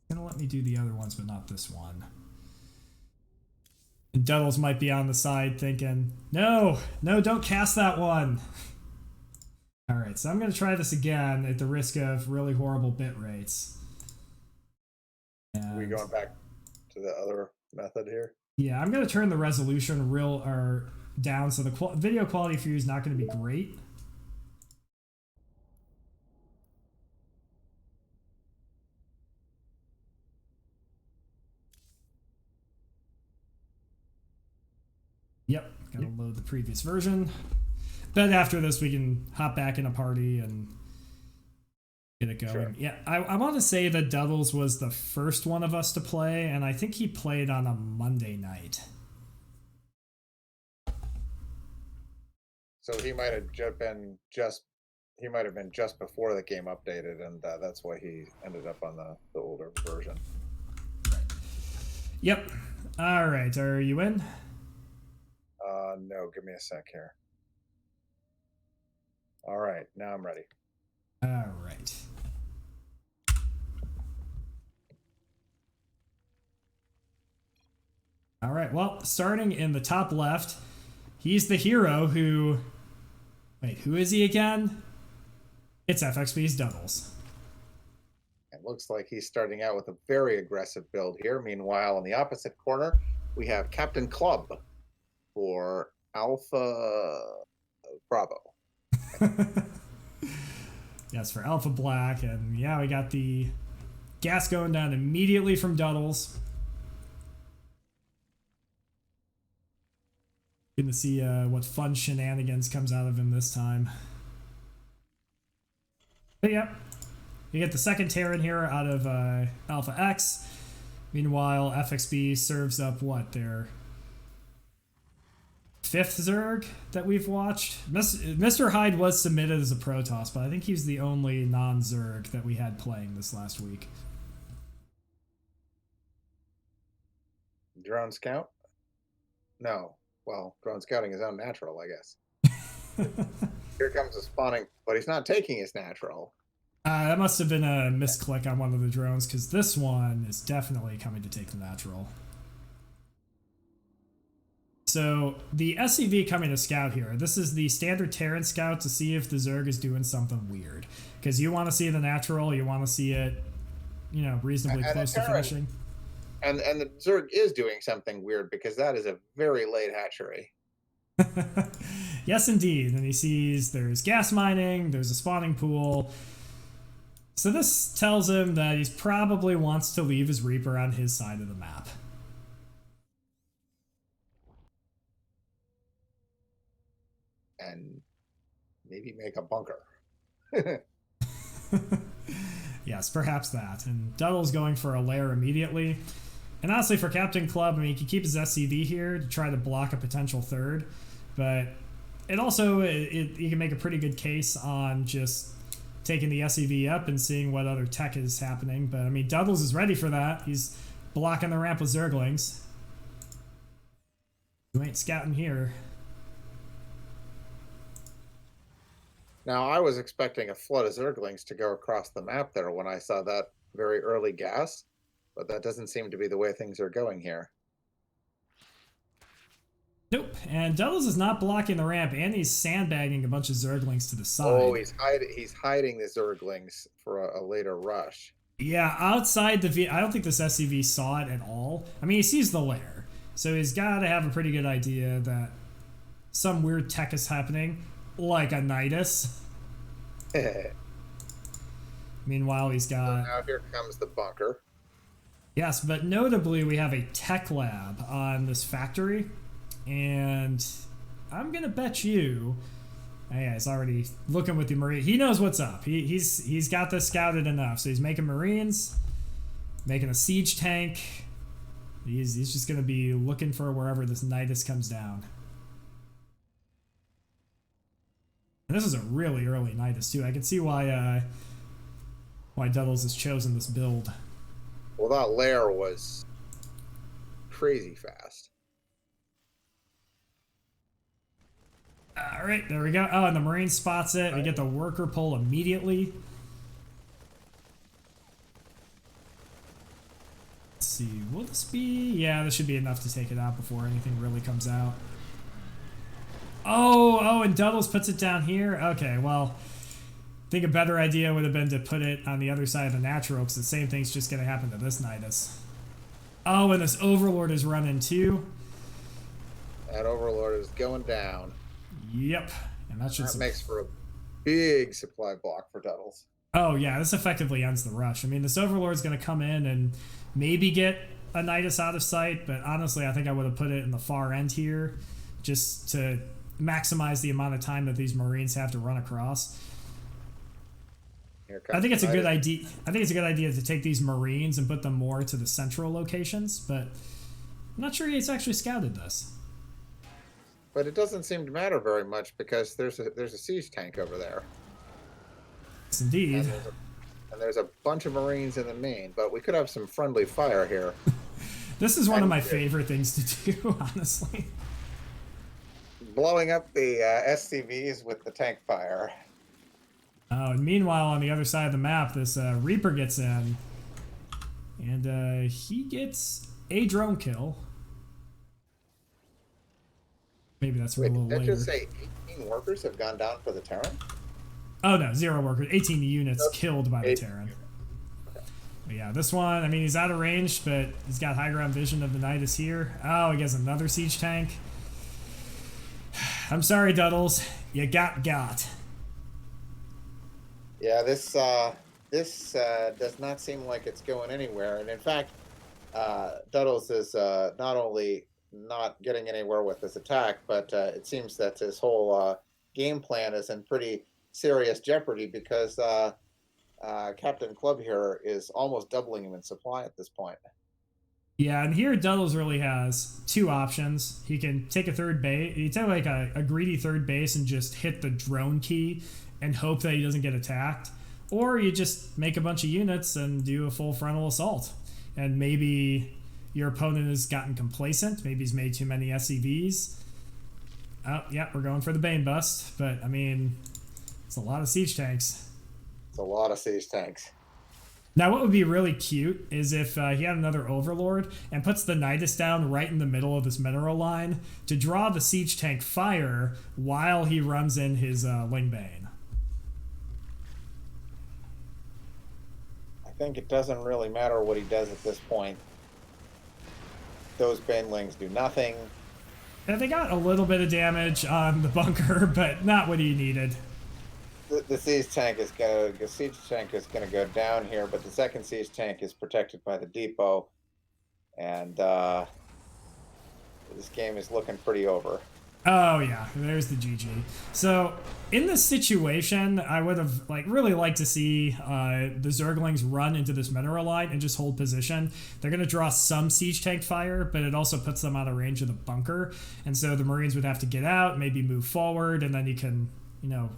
Gonna let me do the other ones, but not this one. And Devils might be on the side thinking, no, don't cast that one. All right, so I'm gonna try this again at the risk of really horrible bit rates. And are we going back to the other method here? Yeah, I'm gonna turn the resolution down, so the video quality for you is not gonna be great. Yep, gotta load the previous version. But after this, we can hop back in a party and get it going. Sure. Yeah, I want to say that Doubles was the first one of us to play, and I think he played on a Monday night. So he might have been just before the game updated, and that's why he ended up on the older version. Right. Yep. All right, are you in? No, give me a sec here. All right, now I'm ready. All right. All right, well, starting in the top left, he's the hero who... Wait, who is he again? It's FxB's Doubles. It looks like he's starting out with a very aggressive build here. Meanwhile, in the opposite corner, we have Captain Club for Alpha Bravo. Yes, for Alpha Black. And yeah, we got the gas going down immediately from Doubles. Going to see what fun shenanigans comes out of him this time. But yeah, you get the second Terran here out of AlphaX. Meanwhile, FxB serves up what? Their 5th Zerg that we've watched. Mr. Hyde was submitted as a Protoss, but I think he's the only non-Zerg that we had playing this last week. Drone Scout? No. Well, drone scouting his own natural, I guess. Here comes the spawning, but he's not taking his natural. That must have been a misclick on one of the drones, because this one is definitely coming to take the natural. So the SCV coming to scout here. This is the standard Terran scout to see if the Zerg is doing something weird. Because you want to see the natural, you want to see it, you know, reasonably close to finishing. And the Zerg is doing something weird, because that is a very late hatchery. Yes, indeed. And he sees there's gas mining, there's a spawning pool. So this tells him that he probably wants to leave his Reaper on his side of the map. And maybe make a bunker. Yes, perhaps that. And Duddle's going for a lair immediately. And honestly, for Captain Club, I mean, he can keep his SCV here to try to block a potential third. But it also, you can make a pretty good case on just taking the SCV up and seeing what other tech is happening. But, I mean, Duddles is ready for that. He's blocking the ramp with Zerglings. You ain't scouting here. Now, I was expecting a flood of Zerglings to go across the map there when I saw that very early gas, but that doesn't seem to be the way things are going here. Nope, and Duddles is not blocking the ramp, and he's sandbagging a bunch of Zerglings to the side. Oh, he's hiding the Zerglings for a later rush. Yeah, outside the V, I don't think this SCV saw it at all. I mean, he sees the lair, so he's got to have a pretty good idea that some weird tech is happening, like a Nidus. Meanwhile, he's got... So now here comes the bunker. Yes, but notably, we have a tech lab on this factory, and I'm gonna bet you... Yeah, he's already looking with the Marine. He knows what's up. He's got this scouted enough, so he's making Marines, making a siege tank. He's just gonna be looking for wherever this Nidus comes down. And this is a really early Nidus too. I can see why Duddles has chosen this build. Well, that lair was crazy fast. All right, there we go. Oh, and the Marine spots it. We get the worker pull immediately. Let's see. Will this be... Yeah, this should be enough to take it out before anything really comes out. Oh, and Duddles puts it down here. Okay, well, I think a better idea would have been to put it on the other side of the natural, because the same thing's just going to happen to this Nidus. Oh, and this Overlord is running too. That Overlord is going down. Yep. And that makes for a big supply block for Duddles. Oh, yeah, this effectively ends the rush. I mean, this Overlord's going to come in and maybe get a Nidus out of sight, but honestly, I think I would have put it in the far end here just to maximize the amount of time that these Marines have to run across. I think it's a good idea. I think it's a good idea to take these Marines and put them more to the central locations, but I'm not sure he's actually scouted this. But it doesn't seem to matter very much because there's a siege tank over there. Yes, indeed. And there's a bunch of Marines in the main, but we could have some friendly fire here. This is one of my favorite things to do, honestly. Blowing up the SCVs with the tank fire. Oh, and meanwhile, on the other side of the map, this Reaper gets in, and he gets a drone kill. Maybe that's a little later. Did that just say 18 workers have gone down for the Terran? Oh, no, 0 workers. 18 units killed by the Terran. Okay. But yeah, this one, I mean, he's out of range, but he's got high ground vision of the Nidus here. Oh, he gets another siege tank. I'm sorry, Duddles. You got. Yeah, this does not seem like it's going anywhere. And in fact, Duddles is not only not getting anywhere with this attack, but it seems that his whole game plan is in pretty serious jeopardy because Captain Club here is almost doubling him in supply at this point. Yeah, and here Duddles really has two options. He can take a third base. He take like a greedy third base and just hit the drone key and hope that he doesn't get attacked. Or you just make a bunch of units and do a full frontal assault. And maybe your opponent has gotten complacent. Maybe he's made too many SCVs. Oh, yeah, we're going for the Bane bust. But, I mean, it's a lot of siege tanks. It's a lot of siege tanks. Now, what would be really cute is if he had another Overlord and puts the Nidus down right in the middle of this mineral line to draw the siege tank fire while he runs in his Lingbane. I think it doesn't really matter what he does at this point. Those Banelings do nothing. And they got a little bit of damage on the bunker, but not what he needed. The siege tank is gonna go down here, but the second siege tank is protected by the depot, and this game is looking pretty over. Oh yeah, there's the GG. So in this situation, I would have really liked to see the Zerglings run into this mineral line and just hold position. They're going to draw some siege tank fire, but it also puts them out of range of the bunker, and so the Marines would have to get out, maybe move forward, and then you can,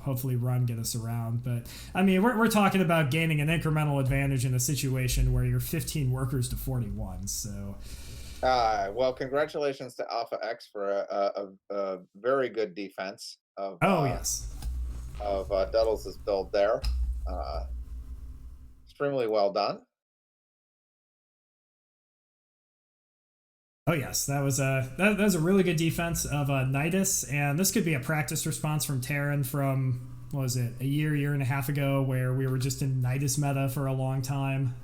hopefully run, get us around. But I mean, we're talking about gaining an incremental advantage in a situation where you're 15 workers to 41. So. Well, congratulations to AlphaX for a very good defense Oh yes. Duddles' build there. Extremely well done. Oh yes, that was a really good defense of Nidus, and this could be a practice response from Terran from, what was it, a year and a half ago, where we were just in Nidus meta for a long time.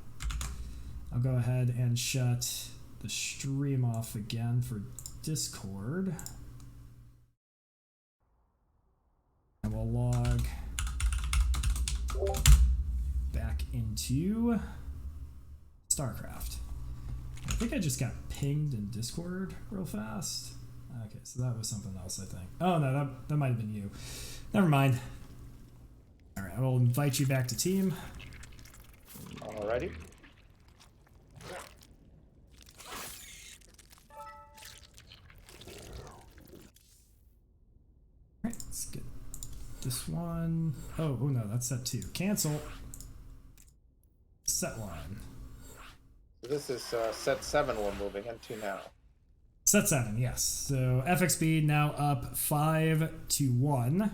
I'll go ahead and shut the stream off again for Discord. And we'll log back into StarCraft. I think I just got pinged in Discord real fast. Okay, so that was something else, I think. Oh no, that might have been you. Never mind. All right, I will invite you back to team. Alrighty. Alright, let's get this one. Oh no, that's set 2. Cancel. Set 1. So this is set 7 we're moving into now. Set 7, yes. So FxB now up 5-1.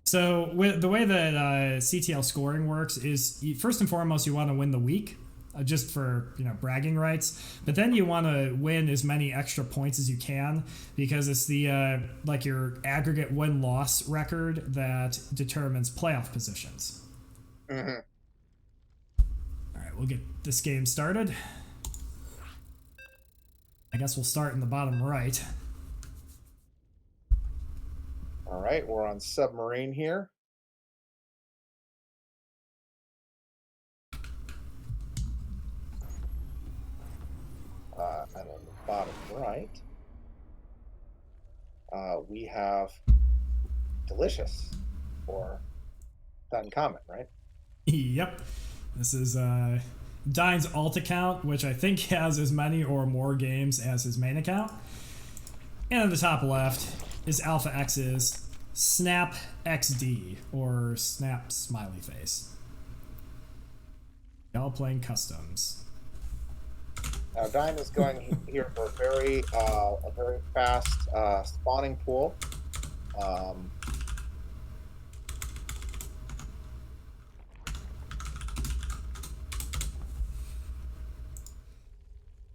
So with the way that CTL scoring works is, first and foremost, you want to win the week, just for bragging rights. But then you want to win as many extra points as you can, because it's the your aggregate win-loss record that determines playoff positions. Mm-hmm. All right, we'll get this game started. I guess we'll start in the bottom right. All right, we're on submarine here. And on the bottom right, we have delicious, or uncommon, right? Yep. This is Dine's alt account, which I think has as many or more games as his main account. And at the top left is AlphaX's Snap XD, or Snap Smiley Face. Y'all playing customs. Now, Dine is going here for a very fast spawning pool.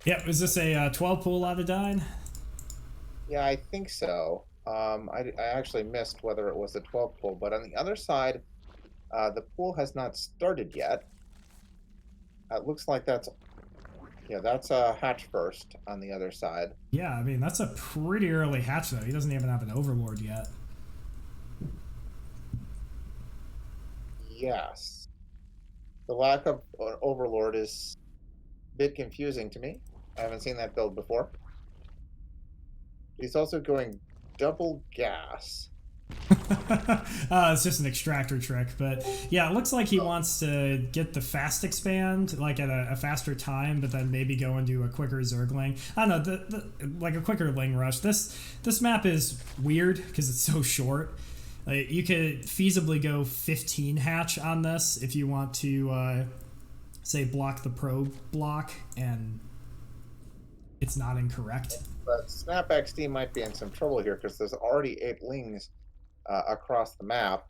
Yep, is this a 12 pool out of Dine? Yeah, I think so. I actually missed whether it was a 12 pool, but on the other side, the pool has not started yet. It looks like that's a hatch first on the other side. Yeah, I mean, that's a pretty early hatch, though. He doesn't even have an overlord yet. Yes. The lack of overlord is a bit confusing to me. I haven't seen that build before. He's also going double gas. It's just an extractor trick, but yeah, it looks like he wants to get the fast expand at a faster time, but then maybe go into a quicker Zergling. I don't know, like a quicker Ling Rush. This map is weird because it's so short. You could feasibly go 15 hatch on this if you want to say block the probe block, and it's not incorrect. But Snap XD might be in some trouble here because there's already 8 Lings across the map.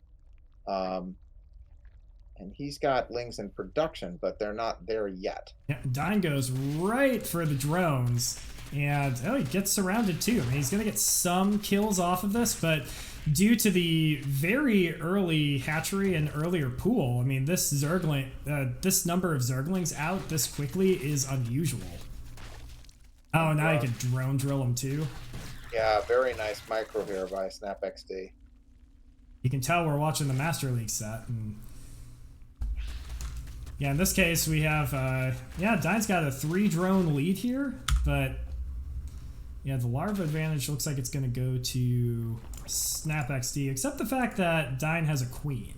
And he's got Lings in production, but they're not there yet. Yeah, Dine goes right for the drones, and he gets surrounded too. I mean, he's going to get some kills off of this, but due to the very early hatchery and earlier pool, I mean, this Zergling, this number of Zerglings out this quickly is unusual. Oh, now you can drone drill him too. Yeah, very nice micro here by Snap XD. You can tell we're watching the Master League set. And yeah, in this case, we have, Dine's got a 3 drone lead here, but Yeah, the larva advantage looks like it's going to go to Snap XD, except the fact that Dine has a queen.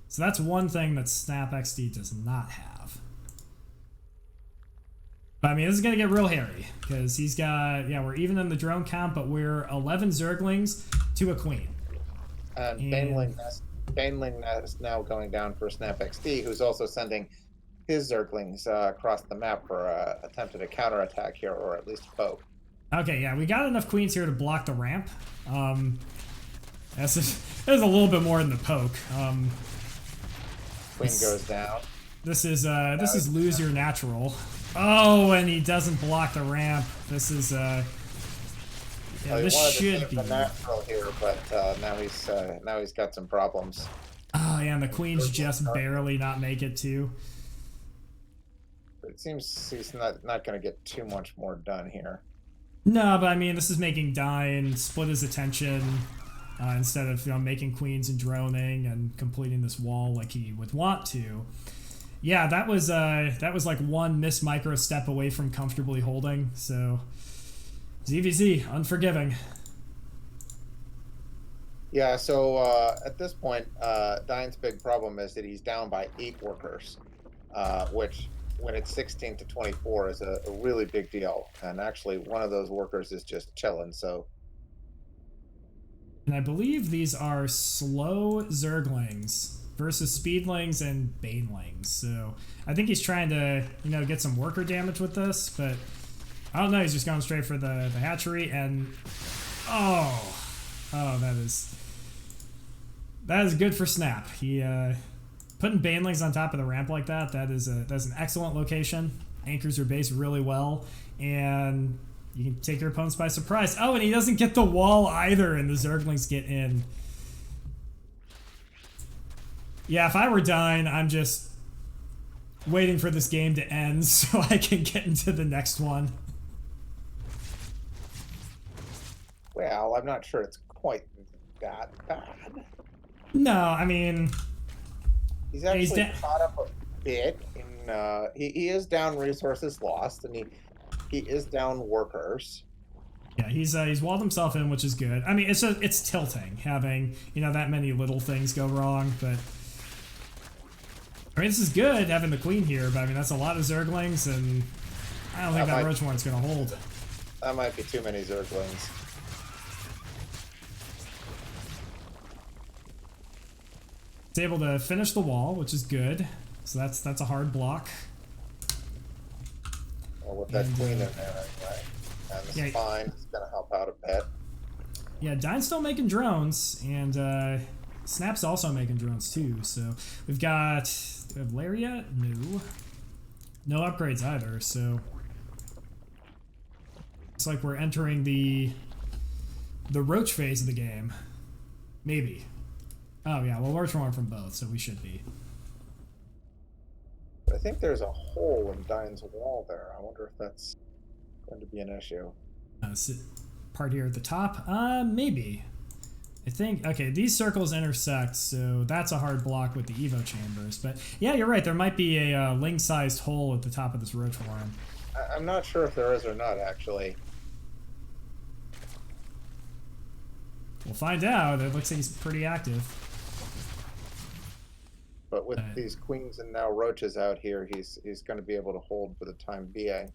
So that's one thing that Snap XD does not have. But I mean, this is going to get real hairy, because he's got, yeah, we're even in the drone count, but we're 11 Zerglings to a queen. And Baneling is now going down for Snap XD, who's also sending his Zerglings across the map for attempted a counterattack here, or at least a poke. Okay, yeah, we got enough queens here to block the ramp. There's a little bit more in the poke. Queen goes down. This is lose your natural. Oh, and he doesn't block the ramp. This is yeah, this should be the natural here, but now he's got some problems. Oh yeah, and the queen's just barely not make it too. It seems he's not going to get too much more done here. No, but I mean, this is making Dine split his attention instead of making queens and droning and completing this wall like he would want to. Yeah, that was like one miss micro step away from comfortably holding. So ZVZ, unforgiving. Yeah, so at this point, Dine's big problem is that he's down by 8 workers, which, when it's 16 to 24, is a really big deal. And actually, one of those workers is just chilling, so... And I believe these are slow Zerglings versus Speedlings and Banelings. So I think he's trying to, get some worker damage with this, but I don't know. He's just going straight for the hatchery, and oh, that is good for Snap. He putting Banelings on top of the ramp like that's an excellent location. Anchors your base really well, and you can take your opponents by surprise. Oh, and he doesn't get the wall either, and the Zerglings get in. Yeah, if I were Dine, I'm just waiting for this game to end so I can get into the next one. Well, I'm not sure it's quite that bad. No, I mean... He's actually caught up a bit. He is down resources lost, and he is down workers. Yeah, he's walled himself in, which is good. I mean, it's tilting having that many little things go wrong, but I mean, this is good having the queen here, but I mean that's a lot of Zerglings, and I don't think that Roach Warren's gonna hold. That might be too many Zerglings. It's able to finish the wall, which is good. So that's a hard block. Well, with that queen in there anyway. And this is fine. It's going to help out a bit. Yeah, Dine's still making drones, and Snap's also making drones too. So we've got... Do we have Lair yet? No. No upgrades either, so... It's like we're entering the Roach phase of the game. Maybe. Oh yeah, well we're drawing from both, so we should be. I think there's a hole in Dine's wall there. I wonder if that's going to be an issue. Part here at the top? Maybe. I think, okay, these circles intersect, so that's a hard block with the Evo chambers. But yeah, you're right, there might be a Ling-sized hole at the top of this Roach Warren. I'm not sure if there is or not, actually. We'll find out. It looks like he's pretty active. But with these queens and now roaches out here, he's going to be able to hold for the time being.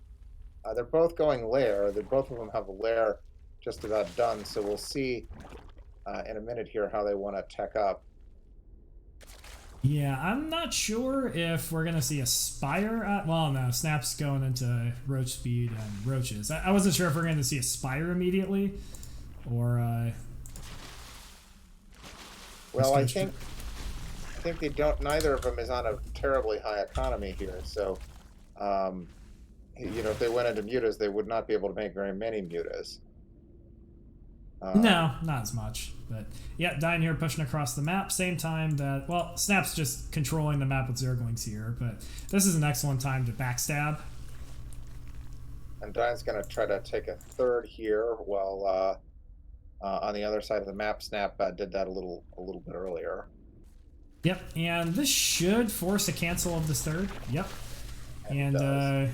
They're both going lair. Both of them have a lair just about done. So we'll see in a minute here how they want to tech up. Yeah, I'm not sure if we're going to see a Spire. Well, no, Snap's going into Roach speed and Roaches. I wasn't sure if we're going to see a Spire immediately or... Well, I think they don't. Neither of them is on a terribly high economy here. So, if they went into mutas, they would not be able to make very many mutas. No, not as much. But yeah, Dine here pushing across the map. Same time that, well, Snap's just controlling the map with Zerglings here. But this is an excellent time to backstab. And Dine's going to try to take a third here while on the other side of the map, Snap did that a little bit earlier. Yep, and this should force a cancel of this third. Yep. And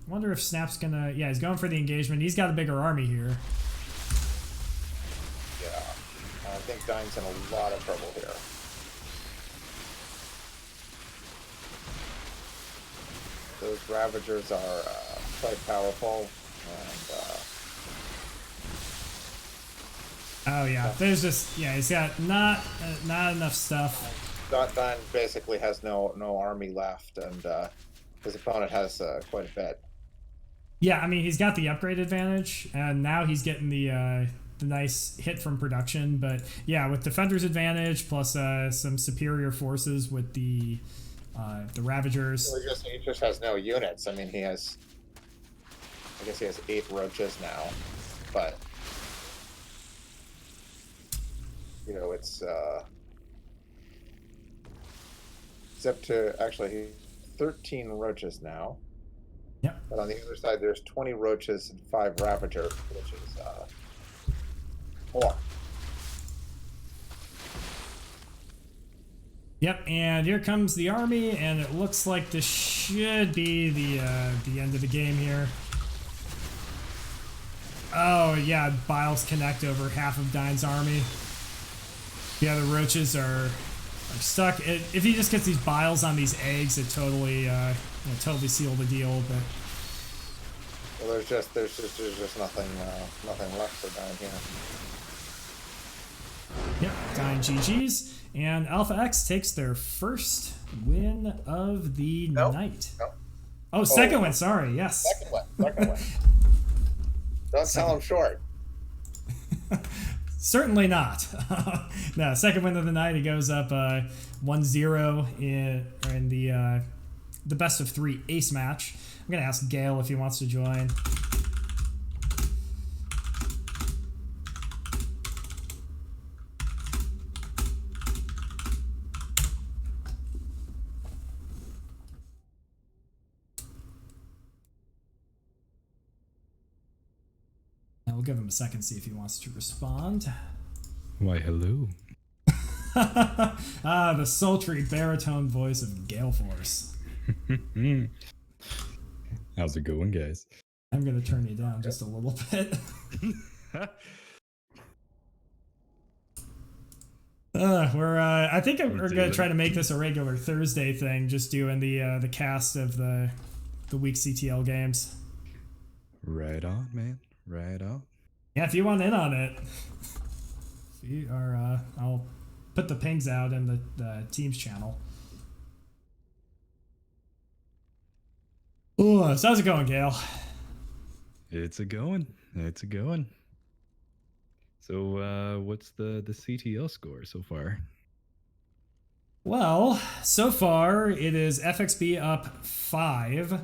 wonder if Snap's gonna. Yeah, he's going for the engagement. He's got a bigger army here. Yeah, I think Dine's in a lot of trouble here. Those Ravagers are quite powerful, and Oh yeah, there's just he's got not enough stuff. Dine basically has no army left, and his opponent has quite a bit. Yeah, I mean he's got the upgrade advantage, and now he's getting the nice hit from production. But yeah, with defender's advantage plus some superior forces with the Ravagers. Well, he just has no units. I mean, I guess he has 8 roaches now, but you know, it's up to actually 13 roaches now. Yep. But on the other side, there's 20 roaches and 5 Ravagers, which is 4. Yep, and here comes the army, and it looks like this should be the end of the game here. Oh yeah, Biles connect over half of Dine's army. Yeah, the roaches are stuck. If he just gets these Biles on these eggs, it totally totally seal the deal. But well, there's just nothing left for Dine here. Yep, Dine GG's. And AlphaX takes their first win of the night. Nope. Oh, second win. Sorry. Yes. Second win. Don't tell him short. Certainly not. No, second win of the night. He goes up 1-0 in the best of 3 ace match. I'm gonna ask Gale if he wants to join. We'll give him a second, see if he wants to respond. Why, hello. The sultry baritone voice of Gale Force. How's it going, guys? I'm going to turn you down just a little bit. I think we're going to try to make this a regular Thursday thing, just doing the cast of the week CTL games. Right on, man. Right on. Yeah, if you want in on it, I'll put the pings out in the Teams channel. Oh, so how's it going, Gale? It's a going. So, what's the CTL score so far? Well, so far it is FxB up 5.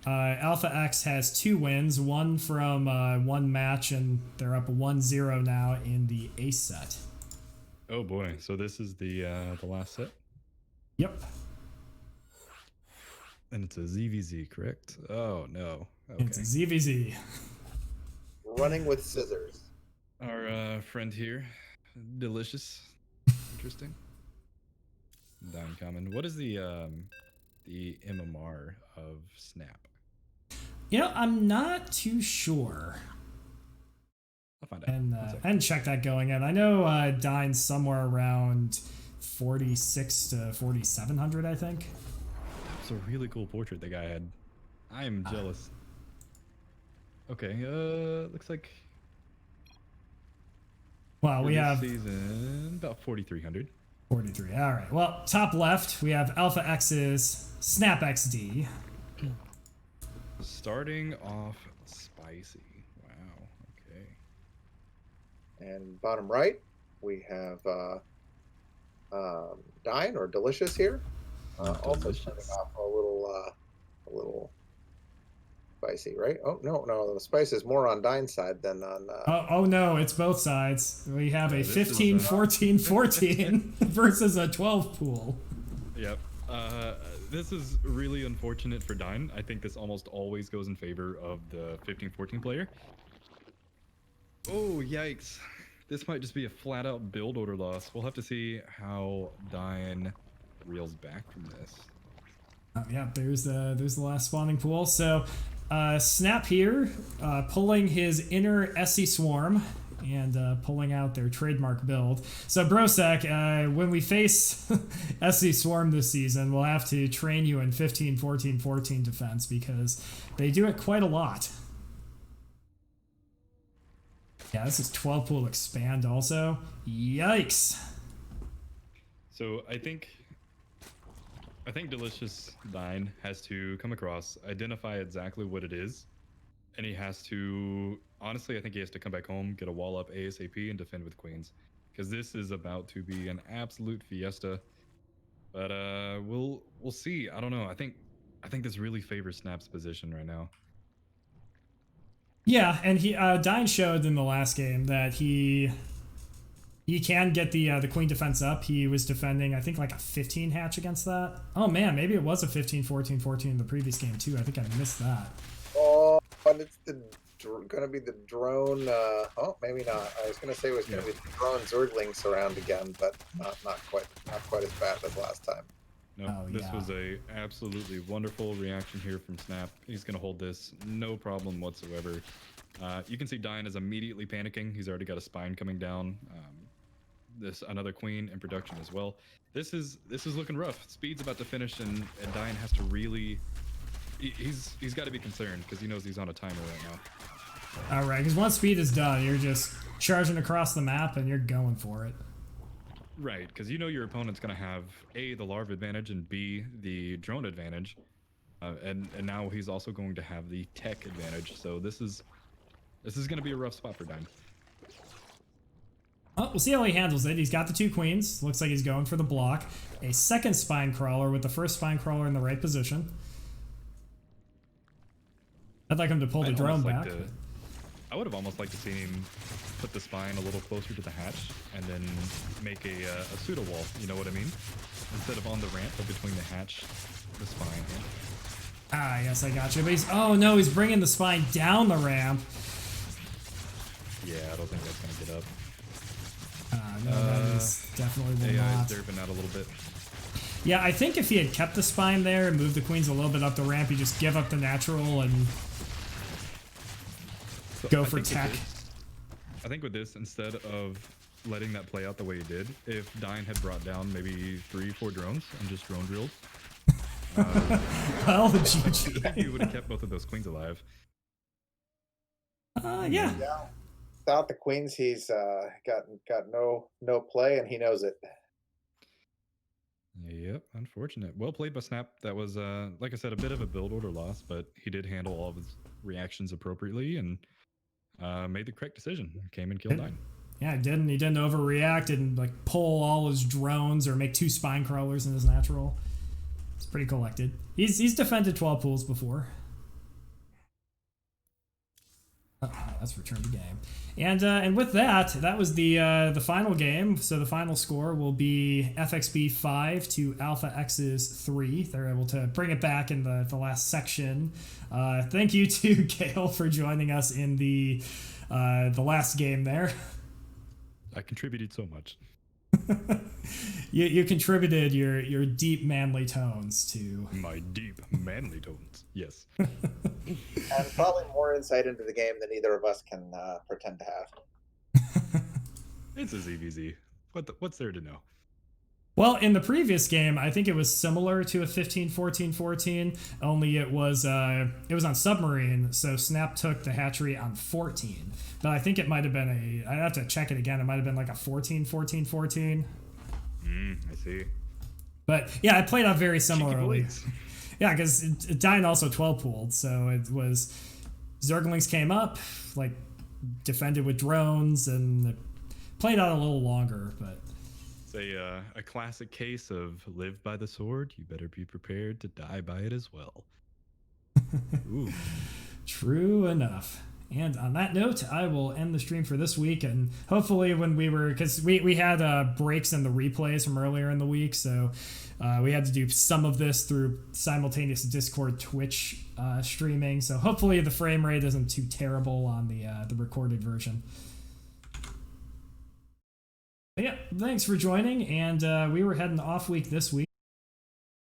AlphaX has 2 wins, one from one match, and they're up 1-0 now in the ace set. Oh boy! So this is the last set. Yep. And it's a ZVZ, correct? Oh no. Okay. It's a ZVZ. Running with scissors. Our friend here, delicious, interesting. Down common. What is the MMR of Snap? You know, I'm not too sure. I'll find out. And I hadn't checked that going in. I know Dine's somewhere around 46 to 4,700, I think. It's a really cool portrait the guy had. I am jealous. Okay, looks like. Well, we have season about 4,300. 43. All right. Well, top left we have AlphaX's Snap XD. Starting off spicy. Wow. Okay. And bottom right, we have Dine or Delicious here. Also starting off a little spicy, right? Oh no, the spice is more on Dine's side than on. Oh no, it's both sides. We have a 15, 14, 14 versus a 12 pool. Yep. This is really unfortunate for Dine. I think this almost always goes in favor of the 15-14 player. Oh, yikes. This might just be a flat-out build order loss. We'll have to see how Dine reels back from this. Yeah, there's the last spawning pool. So Snap here, pulling his inner SC Swarm and pulling out their trademark build. So Brosec, when we face SC Swarm this season, we'll have to train you in 15, 14, 14 defense because they do it quite a lot. Yeah, this is 12 pool expand also. Yikes. So I think Delicious Dine has to come across, identify exactly what it is, and he has to, honestly, I think he has to come back home, get a wall up ASAP, and defend with queens, because this is about to be an absolute fiesta. But we'll see. I don't know. I think this really favors Snap's position right now. Yeah, and he Dine showed in the last game that he can get the queen defense up. He was defending, I think, like a 15 hatch against that. Oh man, maybe it was a 15, 14, 14 in the previous game too. I think I missed that. Oh, and it's gonna be the drone. Oh, maybe not. I was gonna say it was gonna be the drone Zerglings around again, but not quite as bad as last time. No, this was a absolutely wonderful reaction here from Snap. He's gonna hold this no problem whatsoever. You can see Dine is immediately panicking. He's already got a spine coming down. This another queen in production as well. This is looking rough. Speed's about to finish, and Dine has to really. He's got to be concerned because he knows he's on a timer right now. All right, because once speed is done, you're just charging across the map and you're going for it. Right, because you know your opponent's going to have A, the larva advantage, and B, the drone advantage. And now he's also going to have the tech advantage. So this is going to be a rough spot for Dine. Oh, we'll see how he handles it. He's got the two queens. Looks like he's going for the block. A second spine crawler with the first spine crawler in the right position. I'd like him to pull the drone back. I would have almost liked to see him put the spine a little closer to the hatch and then make a pseudo wall. You know what I mean? Instead of on the ramp, but between the hatch, the spine. Ah, yes, I got you. But oh no, he's bringing the spine down the ramp. Yeah, I don't think that's gonna get up. No, that is definitely will not. AI's derping out a little bit. Yeah, I think if he had kept the spine there and moved the queens a little bit up the ramp, he'd just give up the natural and go for tech. I think with this, instead of letting that play out the way he did, if Dine had brought down maybe 3-4 drones and just drone drilled, well, GG. I think he would have kept both of those queens alive. Yeah. Without the queens, he's got no play, and he knows it. Yep, unfortunate. Well played by Snap. That was, like I said, a bit of a build order loss, but he did handle all of his reactions appropriately and made the correct decision. Came and killed Dine. Yeah, he didn't overreact and like pull all his drones or make 2 spine crawlers in his natural. It's pretty collected. He's defended 12 pools before. Let's return to game. And with that was the final game. So the final score will be FxB 5 to AlphaX's 3. They're able to bring it back in the last section. Thank you to Gale for joining us in the last game there. I contributed so much. You contributed your deep manly tones to my deep manly tones. Yes. And probably more insight into the game than either of us can pretend to have. It's a ZVZ. What's there to know? Well, in the previous game, I think it was similar to a 15-14-14, only it was on submarine, so Snap took the hatchery on 14. But I think it might have been I'd have to check it again, it might have been like a 14-14-14. I see. But yeah, it played out very similarly. Yeah, because Dine also 12 pooled, so it was Zerglings came up, like defended with drones, and it played out a little longer, but it's a classic case of live by the sword, you better be prepared to die by it as well. Ooh. True enough. And on that note, I will end the stream for this week. And hopefully because we had breaks in the replays from earlier in the week, so we had to do some of this through simultaneous Discord Twitch streaming. So hopefully the frame rate isn't too terrible on the recorded version. But yeah, thanks for joining. And we were heading off week this week.